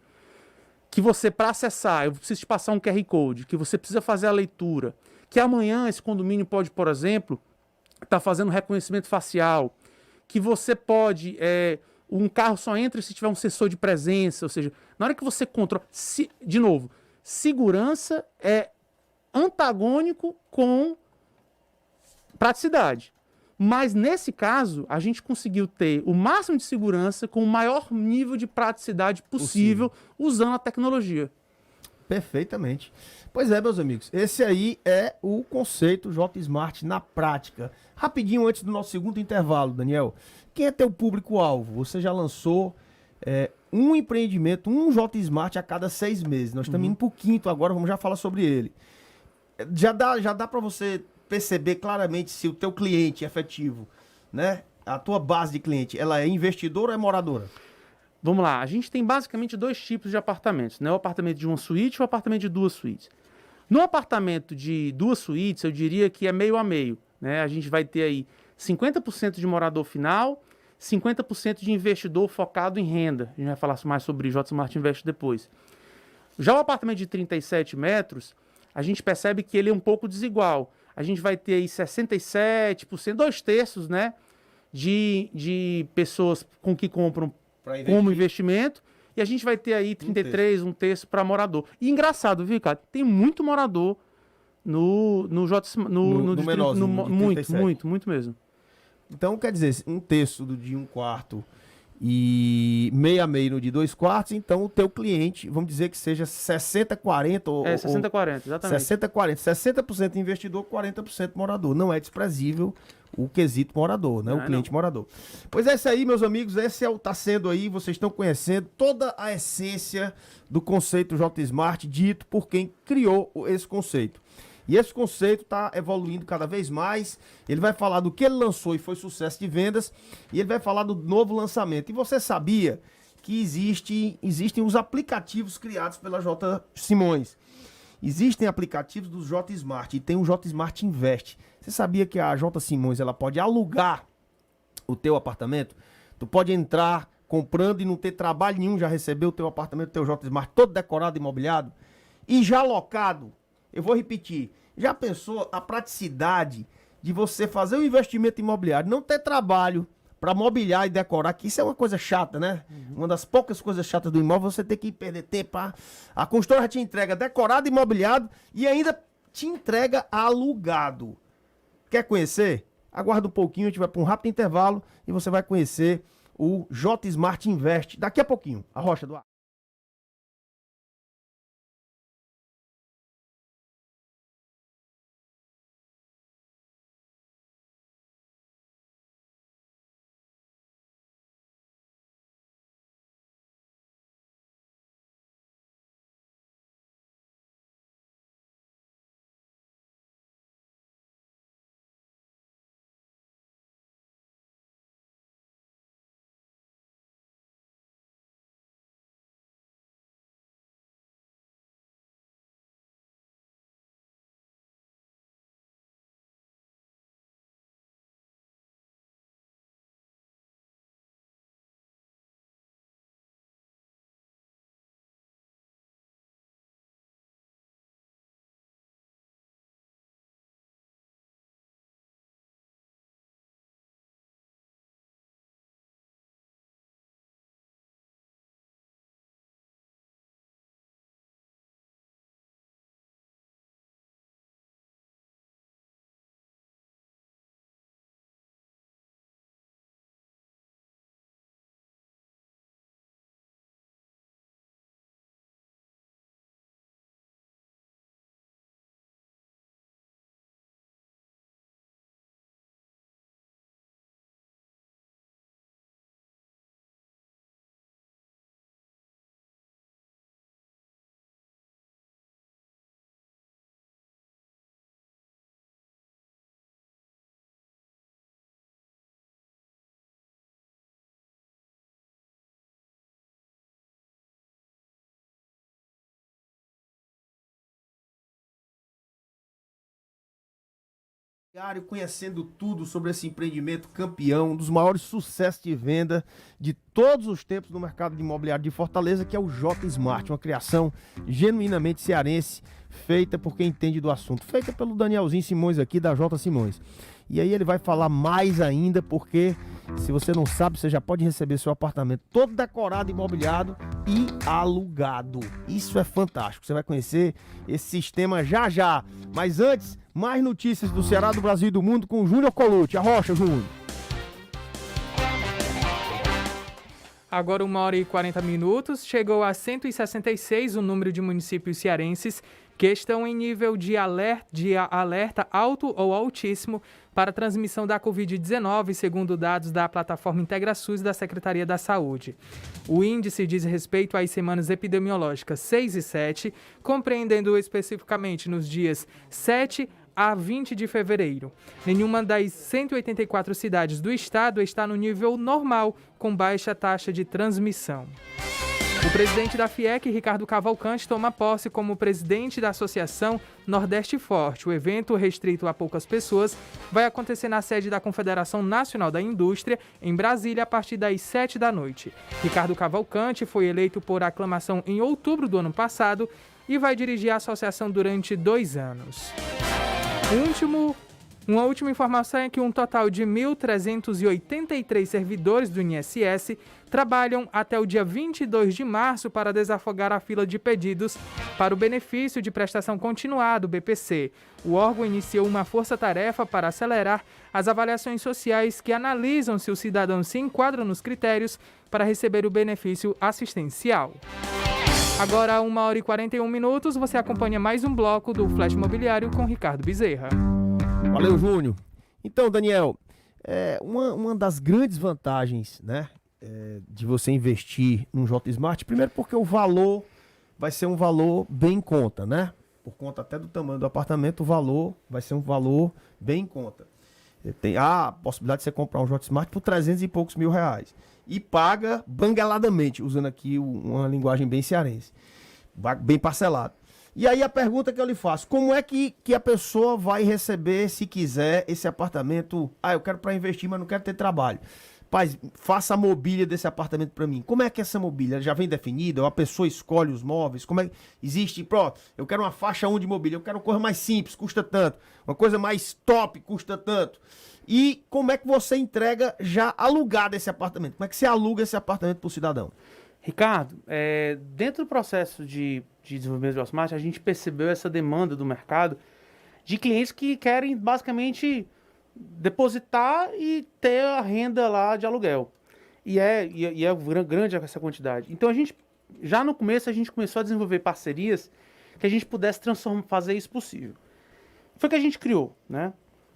B: que você, para acessar, eu preciso te passar um QR Code, que você precisa fazer a leitura, que amanhã esse condomínio pode, por exemplo, estar fazendo reconhecimento facial, que você pode... um carro só entra se tiver um sensor de presença, ou seja, na hora que você controla... de novo, segurança é antagônico com praticidade. Mas, nesse caso, a gente conseguiu ter o máximo de segurança com o maior nível de praticidade possível usando a tecnologia.
A: Perfeitamente. Pois é, meus amigos, esse aí é o conceito J-Smart na prática. Rapidinho, antes do nosso segundo intervalo, Daniel, quem é teu público-alvo? Você já lançou um empreendimento, um J-Smart a cada 6 meses. Nós estamos indo pro quinto agora, vamos já falar sobre ele. Já dá para você perceber claramente se o teu cliente efetivo, né, a tua base de cliente, ela é investidora ou é moradora?
B: Vamos lá, a gente tem basicamente 2 tipos de apartamentos, né? O apartamento de uma suíte e o apartamento de 2 suítes. No apartamento de 2 suítes, eu diria que é meio a meio, né? A gente vai ter aí 50% de morador final, 50% de investidor focado em renda. A gente vai falar mais sobre JSmart Invest depois. Já o apartamento de 37 metros, a gente percebe que ele é um pouco desigual. A gente vai ter aí 67%, 2/3, né, de pessoas com que compram como investimento, e a gente vai ter aí 33%, 1/3 para morador. E engraçado, viu, cara? Tem muito morador no
A: menorzinho,
B: muito mesmo.
A: Então, quer dizer, 1/3 do de 1/4 e meio a meio no de 2/4, então o teu cliente, vamos dizer que seja 60-40 ou...
B: 60-40, exatamente.
A: 60-40, 60% investidor, 40% morador. Não é desprezível o quesito morador, né? O cliente morador. Pois é isso aí, meus amigos, tá sendo aí, vocês estão conhecendo toda a essência do conceito J-Smart, dito por quem criou esse conceito. E esse conceito está evoluindo cada vez mais. Ele vai falar do que ele lançou e foi sucesso de vendas. E ele vai falar do novo lançamento. E você sabia que existem os aplicativos criados pela J. Simões? Existem aplicativos do J-Smart e tem o J-Smart Invest. Você sabia que a J. Simões ela pode alugar o teu apartamento? Tu pode entrar comprando e não ter trabalho nenhum, já receber o teu apartamento, o teu J-Smart todo decorado, imobiliado e já locado. Eu vou repetir, já pensou a praticidade de você fazer um investimento imobiliário, não ter trabalho para mobiliar e decorar, que isso é uma coisa chata, né? Uma das poucas coisas chatas do imóvel, você tem que perder tempo. A construtora te entrega decorado, imobiliado e ainda te entrega alugado. Quer conhecer? Aguarda um pouquinho, a gente vai para um rápido intervalo e você vai conhecer o J-Smart Invest daqui a pouquinho. A Rocha do Ar. Conhecendo tudo sobre esse empreendimento campeão, um dos maiores sucessos de venda de todos os tempos no mercado de imobiliário de Fortaleza, que é o J Smart, uma criação genuinamente cearense, feita por quem entende do assunto, feita pelo Danielzinho Simões aqui da J Simões. E aí ele vai falar mais ainda, porque se você não sabe, você já pode receber seu apartamento todo decorado, imobiliado e alugado. Isso é fantástico, você vai conhecer esse sistema já já. Mas antes, mais notícias do Ceará, do Brasil e do mundo com o Júnior Colucci. Arrocha, Júnior.
C: Agora 1h40. Chegou a 166 o número de municípios cearenses que estão em nível de alerta alto ou altíssimo para a transmissão da Covid-19, segundo dados da plataforma IntegraSUS da Secretaria da Saúde. O índice diz respeito às semanas epidemiológicas 6 e 7, compreendendo especificamente nos dias 7 a 20 de fevereiro. Nenhuma das 184 cidades do estado está no nível normal, com baixa taxa de transmissão. O presidente da FIEC, Ricardo Cavalcante, toma posse como presidente da Associação Nordeste Forte. O evento, restrito a poucas pessoas, vai acontecer na sede da Confederação Nacional da Indústria, em Brasília, a partir das 7 da noite. Ricardo Cavalcante foi eleito por aclamação em outubro do ano passado e vai dirigir a associação durante 2 anos. Uma última informação é que um total de 1.383 servidores do INSS trabalham até o dia 22 de março para desafogar a fila de pedidos para o benefício de prestação continuada, o BPC. O órgão iniciou uma força-tarefa para acelerar as avaliações sociais que analisam se o cidadão se enquadra nos critérios para receber o benefício assistencial. Agora, 1h41, você acompanha mais um bloco do Flash Imobiliário com Ricardo Bezerra.
A: Valeu, Júnior. Então, Daniel, uma das grandes vantagens, né, de você investir num J Smart, primeiro porque o valor vai ser um valor bem em conta, né? Por conta até do tamanho do apartamento, o valor vai ser um valor bem em conta. Tem a possibilidade de você comprar um J Smart por 300 e poucos mil reais. E paga bangueladamente, usando aqui uma linguagem bem cearense. Bem parcelado. E aí a pergunta que eu lhe faço, como é que a pessoa vai receber, se quiser, esse apartamento? Eu quero para investir, mas não quero ter trabalho. Paz, faça a mobília desse apartamento para mim. Como é que essa mobília já vem definida? Ou a pessoa escolhe os móveis? Como é que existe? Eu quero uma faixa 1 de mobília, eu quero uma coisa mais simples, custa tanto. Uma coisa mais top, custa tanto. E como é que você entrega já alugado esse apartamento? Como é que você aluga esse apartamento para o cidadão?
B: Ricardo, dentro do processo de desenvolvimento do Hotmart, a gente percebeu essa demanda do mercado de clientes que querem basicamente depositar e ter a renda lá de aluguel. E é grande essa quantidade. Então, já no começo, a gente começou a desenvolver parcerias que a gente pudesse fazer isso possível. Foi o que a gente criou, né?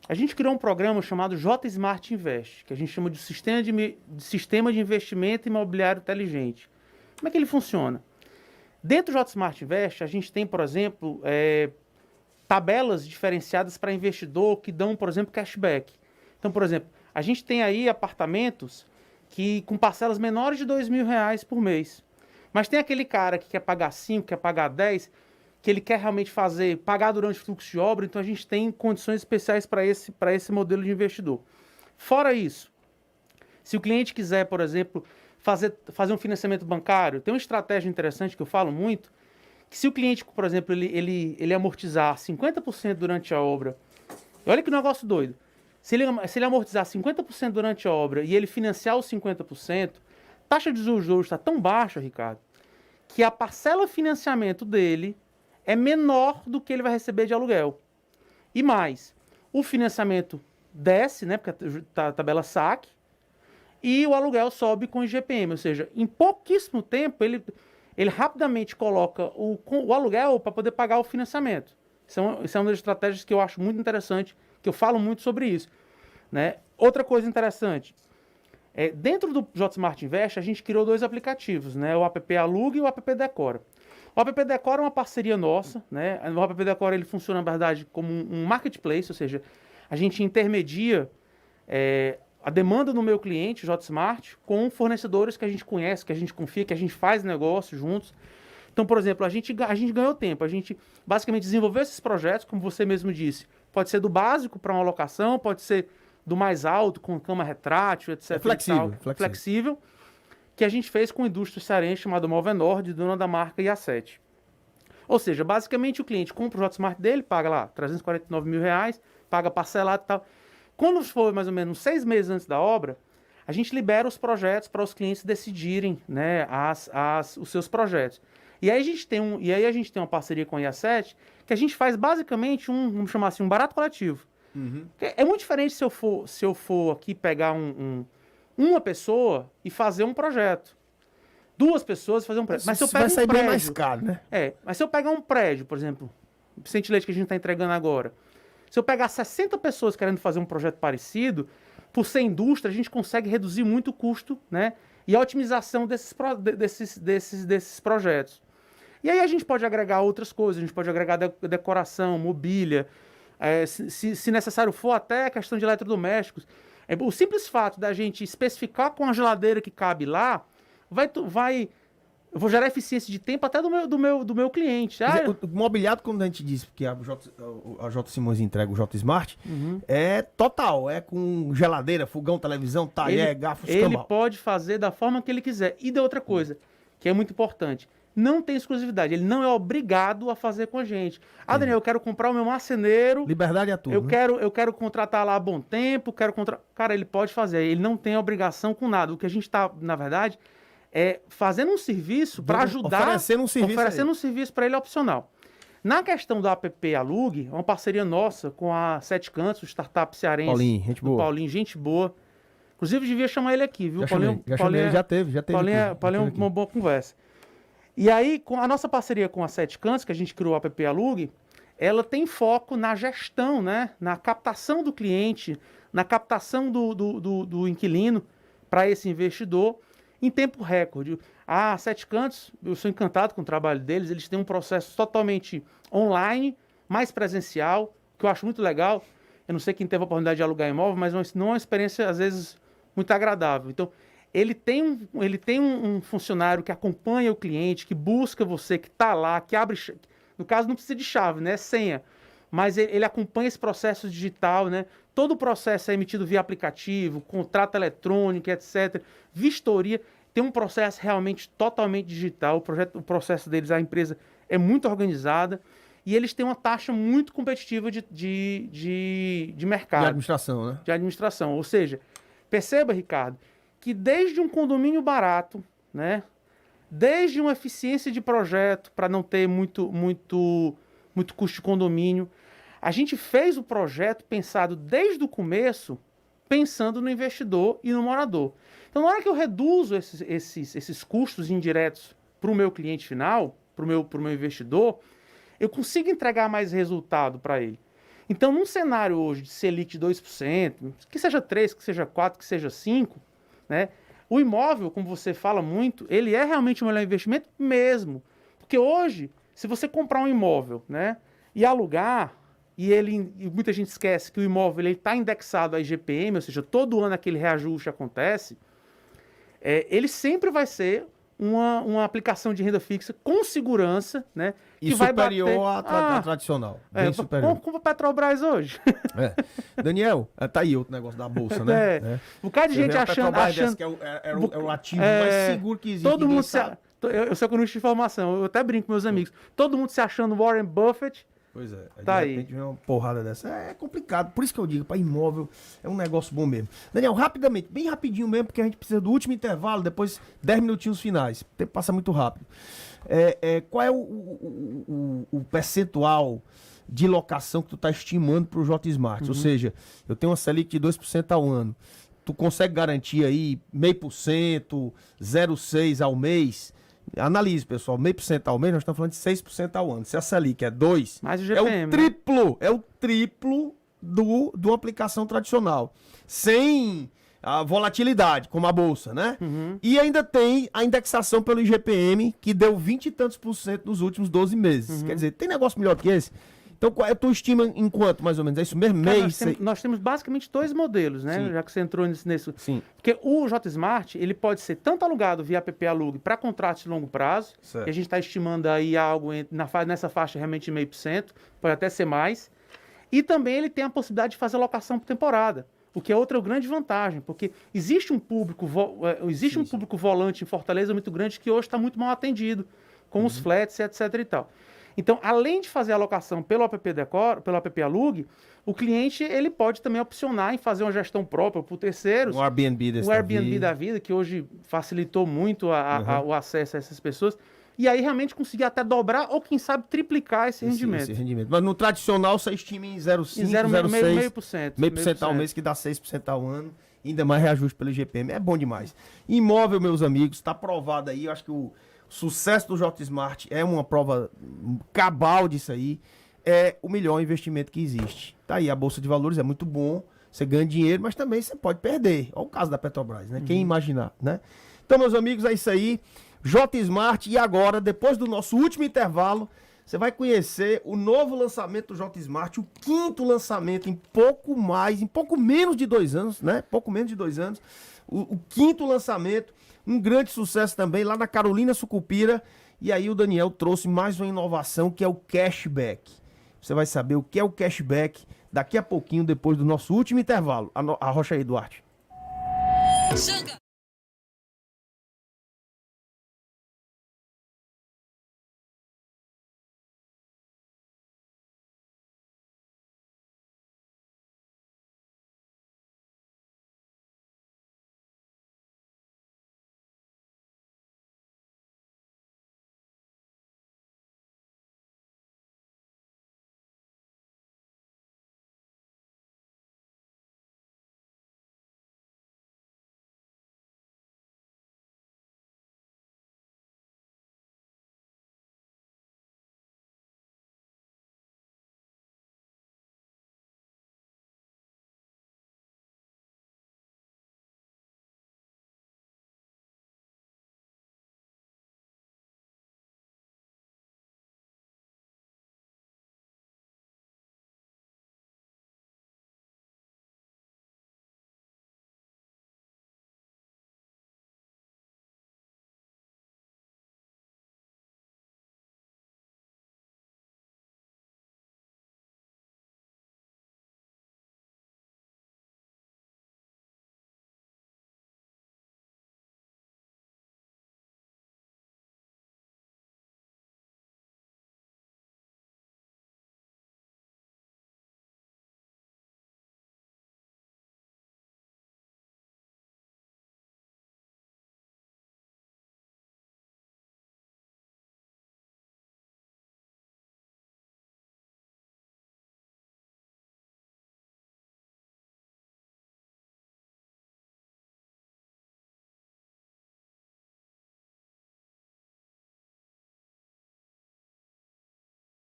B: A gente criou um programa chamado J Smart Invest, que a gente chama de Sistema de Investimento Imobiliário Inteligente. Como é que ele funciona? Dentro do J Smart Invest, a gente tem, por exemplo, tabelas diferenciadas para investidor que dão, por exemplo, cashback. Então, por exemplo, a gente tem aí apartamentos com parcelas menores de R$2.000 por mês. Mas tem aquele cara que quer pagar 5, quer pagar 10, que ele quer realmente pagar durante o fluxo de obra, então a gente tem condições especiais para esse modelo de investidor. Fora isso, se o cliente quiser, por exemplo, fazer um financiamento bancário, tem uma estratégia interessante que eu falo muito, que se o cliente, por exemplo, ele amortizar 50% durante a obra, olha que negócio doido, se ele amortizar 50% durante a obra e ele financiar os 50%, a taxa de juros está tão baixa, Ricardo, que a parcela de financiamento dele é menor do que ele vai receber de aluguel. E mais, o financiamento desce, né, porque a tabela saque, e o aluguel sobe com o IGPM, ou seja, em pouquíssimo tempo ele rapidamente coloca o aluguel para poder pagar o financiamento. Isso é uma das estratégias que eu acho muito interessante, que eu falo muito sobre isso, né? Outra coisa interessante, dentro do J Smart Invest, a gente criou 2 aplicativos, né? O app Aluga e o app Decora. O app Decora é uma parceria nossa, né? O app Decora ele funciona, na verdade, como um marketplace, ou seja, a gente intermedia a demanda do meu cliente, J Smart, com fornecedores que a gente conhece, que a gente confia, que a gente faz negócio juntos. Então, por exemplo, a gente ganhou tempo, a gente basicamente desenvolveu esses projetos, como você mesmo disse, Pode ser do básico para uma locação, pode ser do mais alto, com cama retrátil, etc.
A: É flexível,
B: e tal.
A: flexível.
B: Flexível, que a gente fez com uma indústria cearense chamada Movenord, dona da marca IA7. Ou seja, basicamente o cliente compra o J-Smart dele, paga lá R$349 mil, paga parcelado e tal. Quando for mais ou menos 6 meses antes da obra, a gente libera os projetos para os clientes decidirem, né, os seus projetos. E aí a gente tem uma parceria com a IA7 que a gente faz basicamente vamos chamar assim, um barato coletivo. É muito diferente se eu for aqui pegar uma pessoa e fazer um projeto. 2 pessoas fazer um prédio. Mas se eu
A: Isso vai
B: pego
A: sair
B: um
A: bem
B: prédio,
A: mais caro, né?
B: mas se eu pegar um prédio, por exemplo, o Vicente Leite que a gente está entregando agora, se eu pegar 60 pessoas querendo fazer um projeto parecido, por ser indústria, a gente consegue reduzir muito o custo, né? E a otimização desses projetos. E aí a gente pode agregar outras coisas, a gente pode agregar decoração, mobília, se necessário for até a questão de eletrodomésticos. O simples fato da gente especificar com a geladeira que cabe lá, eu vou gerar eficiência de tempo até do meu cliente.
A: O mobiliado, quando a gente diz que a J. Simões entrega o J Smart, é total, é com geladeira, fogão, televisão, talher, garfo,
B: Ele
A: escambau.
B: pode fazer da forma que ele quiser. E de outra coisa, que é muito importante, não tem exclusividade, ele não é obrigado a fazer com a gente. Daniel, eu quero comprar o meu marceneiro,
A: Liberdade é tudo, né?
B: eu quero contratar lá a Bom Tempo, Cara, ele pode fazer, ele não tem obrigação com nada. O que a gente está, na verdade, fazendo um serviço para ajudar,
A: oferecendo um serviço
B: para ele opcional. Na questão do app Alug, é uma parceria nossa com a Sete Cantos, o startup cearense.
A: Paulinho, gente boa.
B: Paulinho, gente boa. Inclusive, devia chamar ele aqui, viu?
A: Já chamei, já teve.
B: Paulinho é uma boa conversa. E aí, com a nossa parceria com a Sete Cantos, que a gente criou o app Alug, ela tem foco na gestão, né? Na captação do cliente, na captação do inquilino para esse investidor em tempo recorde. A Sete Cantos, eu sou encantado com o trabalho deles, eles têm um processo totalmente online, mais presencial, que eu acho muito legal. Eu não sei quem teve a oportunidade de alugar imóvel, mas não é uma experiência, às vezes, muito agradável. Então, ele tem um funcionário que acompanha o cliente, que busca você, que está lá, que abre... No caso, não precisa de chave, né? É senha. Mas ele acompanha esse processo digital, né? Todo o processo é emitido via aplicativo, contrato eletrônico, etc. Vistoria. Tem um processo realmente totalmente digital. O processo deles, a empresa é muito organizada. E eles têm uma taxa muito competitiva de mercado.
A: De administração, né?
B: De administração. Ou seja, perceba, Ricardo, que desde um condomínio barato, né? Desde uma eficiência de projeto para não ter muito custo de condomínio, a gente fez o projeto pensado desde o começo, pensando no investidor e no morador. Então, na hora que eu reduzo esses custos indiretos para o meu cliente final, para o meu investidor, eu consigo entregar mais resultado para ele. Então, num cenário hoje de Selic de 2%, que seja 3%, que seja 4%, que seja 5%, né? O imóvel, como você fala muito, ele é realmente o melhor investimento mesmo. Porque hoje, se você comprar um imóvel, né, e alugar, e muita gente esquece que o imóvel está indexado a IGPM, ou seja, todo ano aquele reajuste acontece, ele sempre vai ser uma aplicação de renda fixa com segurança, né?
A: E superior à tradicional. Bem superior.
B: Como a Petrobras hoje.
A: Daniel, tá aí outro negócio da Bolsa, né?
B: Um bocado de gente achando
A: que é o ativo mais seguro que existe.
B: Todo mundo eu sou economista de informação, eu até brinco com meus amigos. Todo mundo se achando Warren Buffett.
A: Pois é,
B: tá
A: de repente vem uma porrada dessa. É complicado, por isso que eu digo, para imóvel é um negócio bom mesmo. Daniel, rapidamente, bem rapidinho mesmo, porque a gente precisa do último intervalo, depois 10 minutinhos finais. O tempo passa muito rápido. Qual é o percentual de locação que tu tá estimando para o J Smart? Ou seja, eu tenho uma Selic de 2% ao ano. Tu consegue garantir aí 0,5%, 0,6% ao mês? Analise, pessoal, 0,5% ao mês, nós estamos falando de 6% ao ano. Se a Selic é 2%,
B: mais o GPM,
A: é o triplo de uma aplicação tradicional. Sem a volatilidade, como a Bolsa, né? E ainda tem a indexação pelo IGPM, que deu 20 e tantos % nos últimos 12 meses. Quer dizer, tem negócio melhor que esse? Então, qual é a tua estima em quanto, mais ou menos? É isso mesmo?
B: Nós temos basicamente 2 modelos, né?
A: Sim.
B: Já que você entrou nesse.
A: Sim.
B: Porque o J Smart, ele pode ser tanto alugado via app Alug para contratos de longo prazo,
A: certo.
B: que a gente está estimando aí algo nessa faixa realmente de 0,5%, pode até ser mais. E também ele tem a possibilidade de fazer locação por temporada, o que é outra grande vantagem, porque existe um público volante em Fortaleza muito grande que hoje está muito mal atendido, com os flats, etc. e tal. Então, além de fazer a locação pelo app Decor, pelo app Alug, o cliente ele pode também opcionar em fazer uma gestão própria por terceiros.
A: Um Airbnb desse
B: O Airbnb da vida, que hoje facilitou muito o acesso a essas pessoas. E aí realmente conseguir até dobrar ou, quem sabe, triplicar esse rendimento.
A: Mas no tradicional você estima em 0,5%, 0,6%. 0,5% ao mês, que dá 6% ao ano. Ainda mais reajuste pelo IGPM. É bom demais. Imóvel, meus amigos, está provado aí. Eu acho que o sucesso do J-Smart é uma prova cabal disso aí. É o melhor investimento que existe. Tá aí, a Bolsa de Valores é muito bom. Você ganha dinheiro, mas também você pode perder. Olha o caso da Petrobras, né? Quem imaginar, né? Então, meus amigos, é isso aí. J-Smart, e agora, depois do nosso último intervalo, você vai conhecer o novo lançamento do J-Smart, o 5º lançamento em pouco menos de 2 anos, né? Pouco menos de 2 anos. O 5º lançamento, um grande sucesso também lá na Carolina Sucupira. E aí o Daniel trouxe mais uma inovação, que é o cashback. Você vai saber o que é o cashback daqui a pouquinho, depois do nosso último intervalo. Arrocha aí, Duarte.
D: Xanga.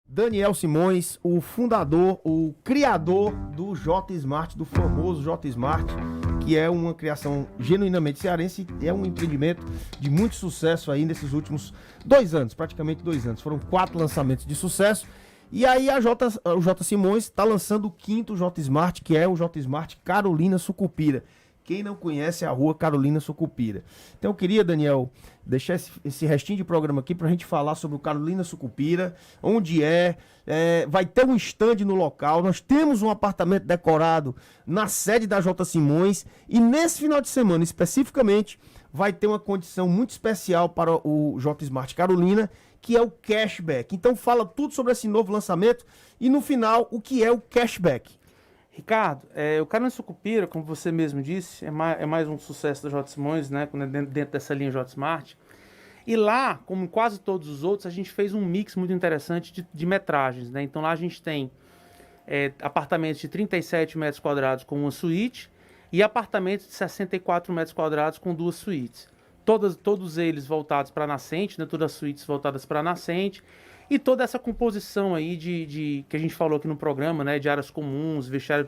A: Daniel Simões, o fundador, o criador do J-Smart, do famoso J-Smart, que é uma criação genuinamente cearense, é um empreendimento de muito sucesso aí nesses últimos 2 anos, praticamente 2 anos. Foram 4 lançamentos de sucesso. E aí o J Simões está lançando o 5º J-Smart, que é o J-Smart Carolina Sucupira. Quem não conhece a rua Carolina Sucupira. Então eu queria, Daniel, deixar esse restinho de programa aqui para a gente falar sobre o Carolina Sucupira, onde vai ter um stand no local, nós temos um apartamento decorado na sede da J Simões e nesse final de semana especificamente vai ter uma condição muito especial para o J-Smart Carolina, que é o cashback. Então fala tudo sobre esse novo lançamento e no final o que é o cashback.
B: Ricardo, o Carolina Sucupira, como você mesmo disse, é mais um sucesso da J Simões, né, dentro dessa linha J-Smart. E lá, como quase todos os outros, a gente fez um mix muito interessante de metragens, né? Então lá a gente tem apartamentos de 37 metros quadrados com uma suíte e apartamentos de 64 metros quadrados com 2 suítes. Todos eles voltados para nascente, né? Todas as suítes voltadas para nascente. E toda essa composição aí que a gente falou aqui no programa, né? De áreas comuns, vestiário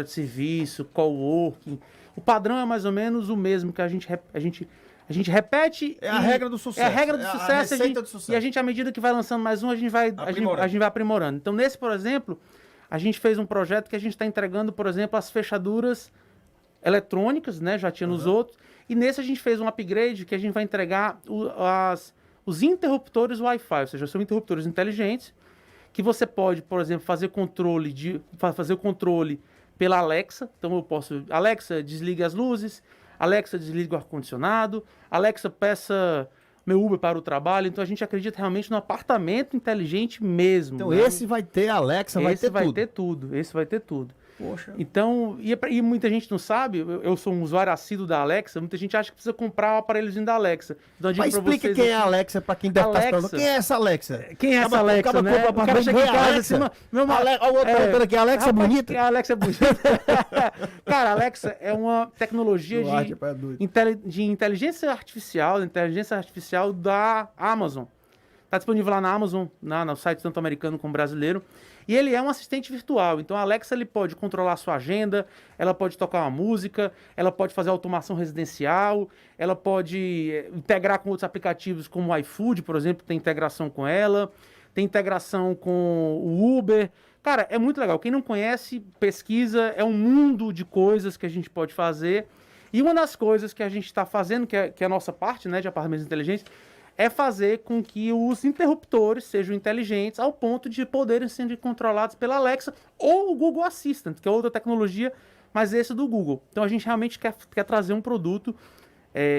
B: de serviço, coworking. O padrão é mais ou menos o mesmo que a gente repete.
A: É a regra do sucesso.
B: É a regra do sucesso.
A: A receita do sucesso.
B: E a gente, à medida que vai lançando mais um, a gente vai aprimorando. Então, nesse, por exemplo, a gente fez um projeto que a gente está entregando, por exemplo, as fechaduras eletrônicas, né? Já tinha nos outros. E nesse a gente fez um upgrade que a gente vai entregar os interruptores Wi-Fi, ou seja, são interruptores inteligentes que você pode, por exemplo, fazer o controle pela Alexa. Então eu posso, Alexa, desligue as luzes, Alexa, desligue o ar-condicionado, Alexa, peça meu Uber para o trabalho. Então a gente acredita realmente no apartamento inteligente mesmo.
A: Então
B: né?
A: esse vai ter Alexa, vai ter tudo.
B: Esse vai ter tudo.
A: Poxa.
B: Então, e muita gente não sabe, eu sou um usuário assíduo da Alexa, muita gente acha que precisa comprar o aparelhozinho da Alexa. Então,
A: Mas explica quem é a Alexa pra quem deve estar falando. Quem é essa Alexa?
B: Quem é essa Alexa, né? O cara chega em casa assim,
A: olha o outro perguntando aqui, a Alexa é bonita?
B: A Alexa é bonita. Cara, a Alexa é uma tecnologia de inteligência artificial da Amazon. Está disponível lá na Amazon, no site tanto americano como brasileiro. E ele é um assistente virtual. Então a Alexa ele pode controlar a sua agenda, ela pode tocar uma música, ela pode fazer automação residencial, ela pode integrar com outros aplicativos como o iFood, por exemplo, tem integração com ela, tem integração com o Uber. Cara, é muito legal. Quem não conhece, pesquisa, é um mundo de coisas que a gente pode fazer. E uma das coisas que a gente está fazendo, que é a nossa parte, né, de apartamentos inteligentes, é fazer com que os interruptores sejam inteligentes ao ponto de poderem ser controlados pela Alexa ou o Google Assistant, que é outra tecnologia, mas esse do Google. Então a gente realmente quer trazer um produto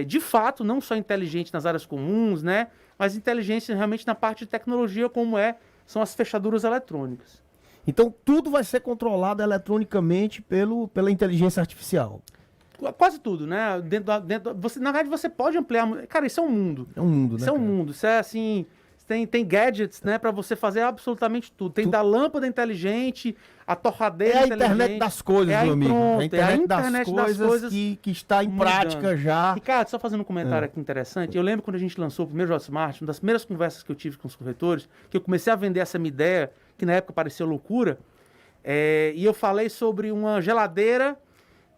B: de fato, não só inteligente nas áreas comuns, né, mas inteligente realmente na parte de tecnologia, como são as fechaduras eletrônicas.
A: Então tudo vai ser controlado eletronicamente pela inteligência artificial.
B: Quase tudo, né? Na verdade, você pode ampliar. Cara, isso é um mundo.
A: É um mundo, né?
B: Isso é um mundo. Isso é assim. Tem gadgets, né? Pra você fazer absolutamente tudo. Tem da lâmpada inteligente, a torradeira inteligente.
A: É a internet das coisas, meu amigo.
B: Pronto,
A: a internet das coisas que está em prática já.
B: Ricardo, só fazendo um comentário aqui interessante. Eu lembro quando a gente lançou o primeiro Hotmart, uma das primeiras conversas que eu tive com os corretores, que eu comecei a vender essa minha ideia, que na época parecia loucura, e eu falei sobre uma geladeira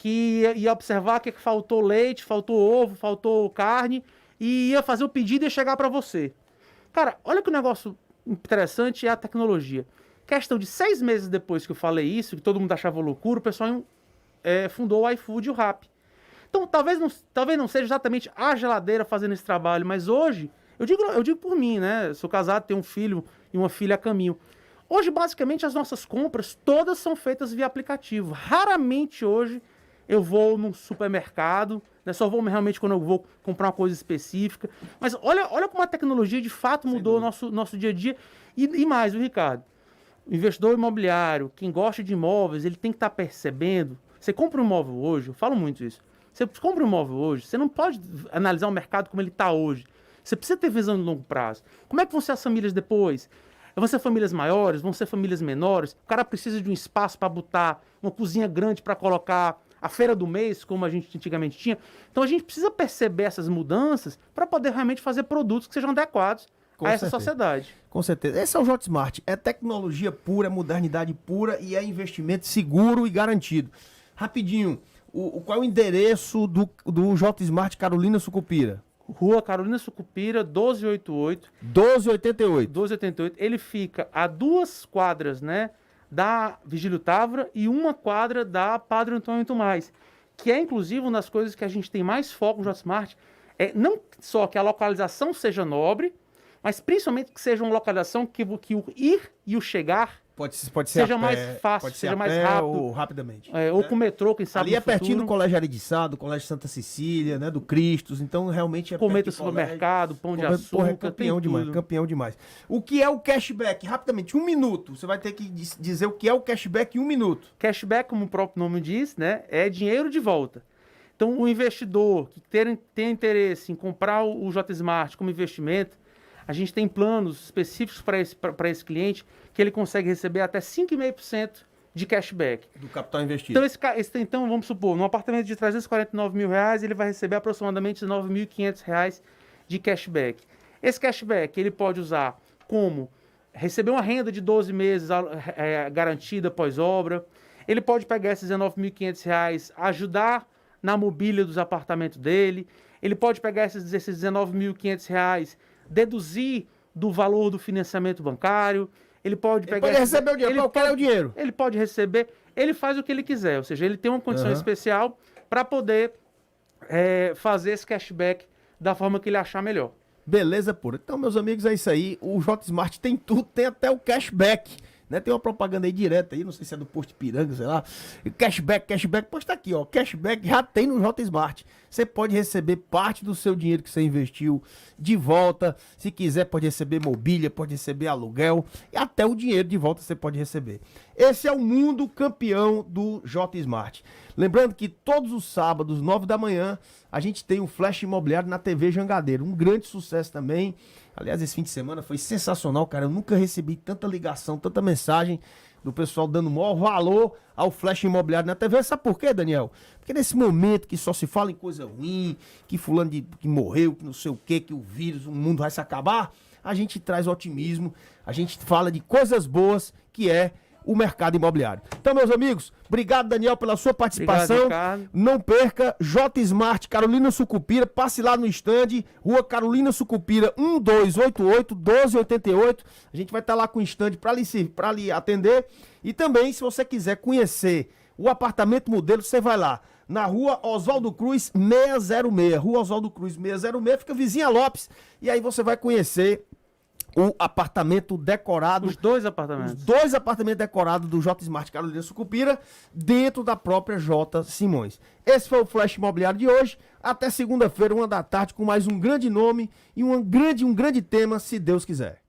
B: que ia observar que faltou leite, faltou ovo, faltou carne, e ia fazer o pedido e ia chegar para você. Cara, olha que negócio interessante é a tecnologia. Questão de 6 meses depois que eu falei isso, que todo mundo achava loucura, o pessoal fundou o iFood e o Rappi. Então, talvez não seja exatamente a geladeira fazendo esse trabalho, mas hoje, eu digo por mim, né? Sou casado, tenho um filho e uma filha a caminho. Hoje, basicamente, as nossas compras todas são feitas via aplicativo. Raramente hoje eu vou num supermercado, né? Só vou realmente quando eu vou comprar uma coisa específica. Mas olha como a tecnologia de fato mudou o nosso dia a dia. E mais, viu, Ricardo? O investidor imobiliário, quem gosta de imóveis, ele tem que estar percebendo. Você compra um imóvel hoje, eu falo muito isso. Você compra um imóvel hoje, você não pode analisar o mercado como ele está hoje. Você precisa ter visão de longo prazo. Como é que vão ser as famílias depois? Vão ser famílias maiores? Vão ser famílias menores? O cara precisa de um espaço para botar uma cozinha grande para colocar a feira do mês, como a gente antigamente tinha. Então a gente precisa perceber essas mudanças para poder realmente fazer produtos que sejam adequados a essa sociedade.
A: Com certeza. Esse é o Hotmart. É tecnologia pura, é modernidade pura e é investimento seguro e garantido. Rapidinho, qual é o endereço do Hotmart Carolina Sucupira?
B: Rua Carolina Sucupira, 1288.
A: 1288.
B: 1288. Ele fica a 2 quadras, né, da Vigílio Távora e 1 quadra da Padre Antônio Tomás, que é inclusive uma das coisas que a gente tem mais foco no Hotmart, não só que a localização seja nobre, mas principalmente que seja uma localização que o ir e o chegar
A: pode ser
B: seja mais fácil, seja mais rápido.
A: Ou rapidamente.
B: Ou com o metrô, quem sabe.
A: Ali é pertinho do Colégio Ari de Sá, do Colégio Santa Cecília, né, do Cristos, então realmente é
B: Cometa Supermercado, Pão de Açúcar,
A: campeão demais, campeão demais. O que é o cashback? Rapidamente, 1 minuto. Você vai ter que dizer o que é o cashback em 1 minuto.
B: Cashback, como o próprio nome diz, né, é dinheiro de volta. Então, o investidor que tem interesse em comprar o Hotmart como investimento, a gente tem planos específicos para esse cliente que ele consegue receber até 5,5% de cashback.
A: Do capital investido.
B: Então, então, vamos supor, num apartamento de R$349 mil, ele vai receber aproximadamente R$9.500 de cashback. Esse cashback ele pode usar como receber uma renda de 12 meses garantida após obra. Ele pode pegar esses R$19.500, ajudar na mobília dos apartamentos dele. Ele pode pegar esses R$19.500, deduzir do valor do financiamento bancário. Ele pode
A: receber o dinheiro. Qual é o dinheiro?
B: Ele pode receber, ele faz o que ele quiser, ou seja, ele tem uma condição especial para poder fazer esse cashback da forma que ele achar melhor.
A: Beleza pura. Então, meus amigos, é isso aí. O J Smart tem tudo, tem até o cashback. Né? Tem uma propaganda aí direta aí, não sei se é do Posto Ipiranga, sei lá. Cashback, pois tá aqui, ó. Cashback já tem no J Smart. Você pode receber parte do seu dinheiro que você investiu de volta. Se quiser, pode receber mobília, pode receber aluguel e até o dinheiro de volta você pode receber. Esse é o mundo campeão do J Smart. Lembrando que todos os sábados, 9 da manhã, a gente tem um Flash Imobiliário na TV Jangadeiro. Um grande sucesso também. Aliás, esse fim de semana foi sensacional, cara. Eu nunca recebi tanta ligação, tanta mensagem do pessoal dando maior valor ao Flash Imobiliário na TV. Sabe por quê, Daniel? Porque nesse momento que só se fala em coisa ruim, que fulano que morreu, que não sei o quê, que o vírus, o mundo vai se acabar, a gente traz otimismo, a gente fala de coisas boas, que é o mercado imobiliário. Então, meus amigos, obrigado, Daniel, pela sua participação.
B: Obrigado,
A: não perca, J Smart Carolina Sucupira, passe lá no estande, Rua Carolina Sucupira, 1288, 1288. A gente vai estar lá com o estande para lhe atender. E também, se você quiser conhecer o apartamento modelo, você vai lá na Rua Oswaldo Cruz 606. Rua Oswaldo Cruz 606, fica vizinha Lopes. E aí você vai conhecer o apartamento decorado.
B: Os dois apartamentos.
A: Os dois apartamentos decorados do J Smart Carolina Sucupira, dentro da própria J Simões. Esse foi o Flash Imobiliário de hoje. Até segunda-feira, 1 da tarde, com mais um grande nome e um grande tema, se Deus quiser.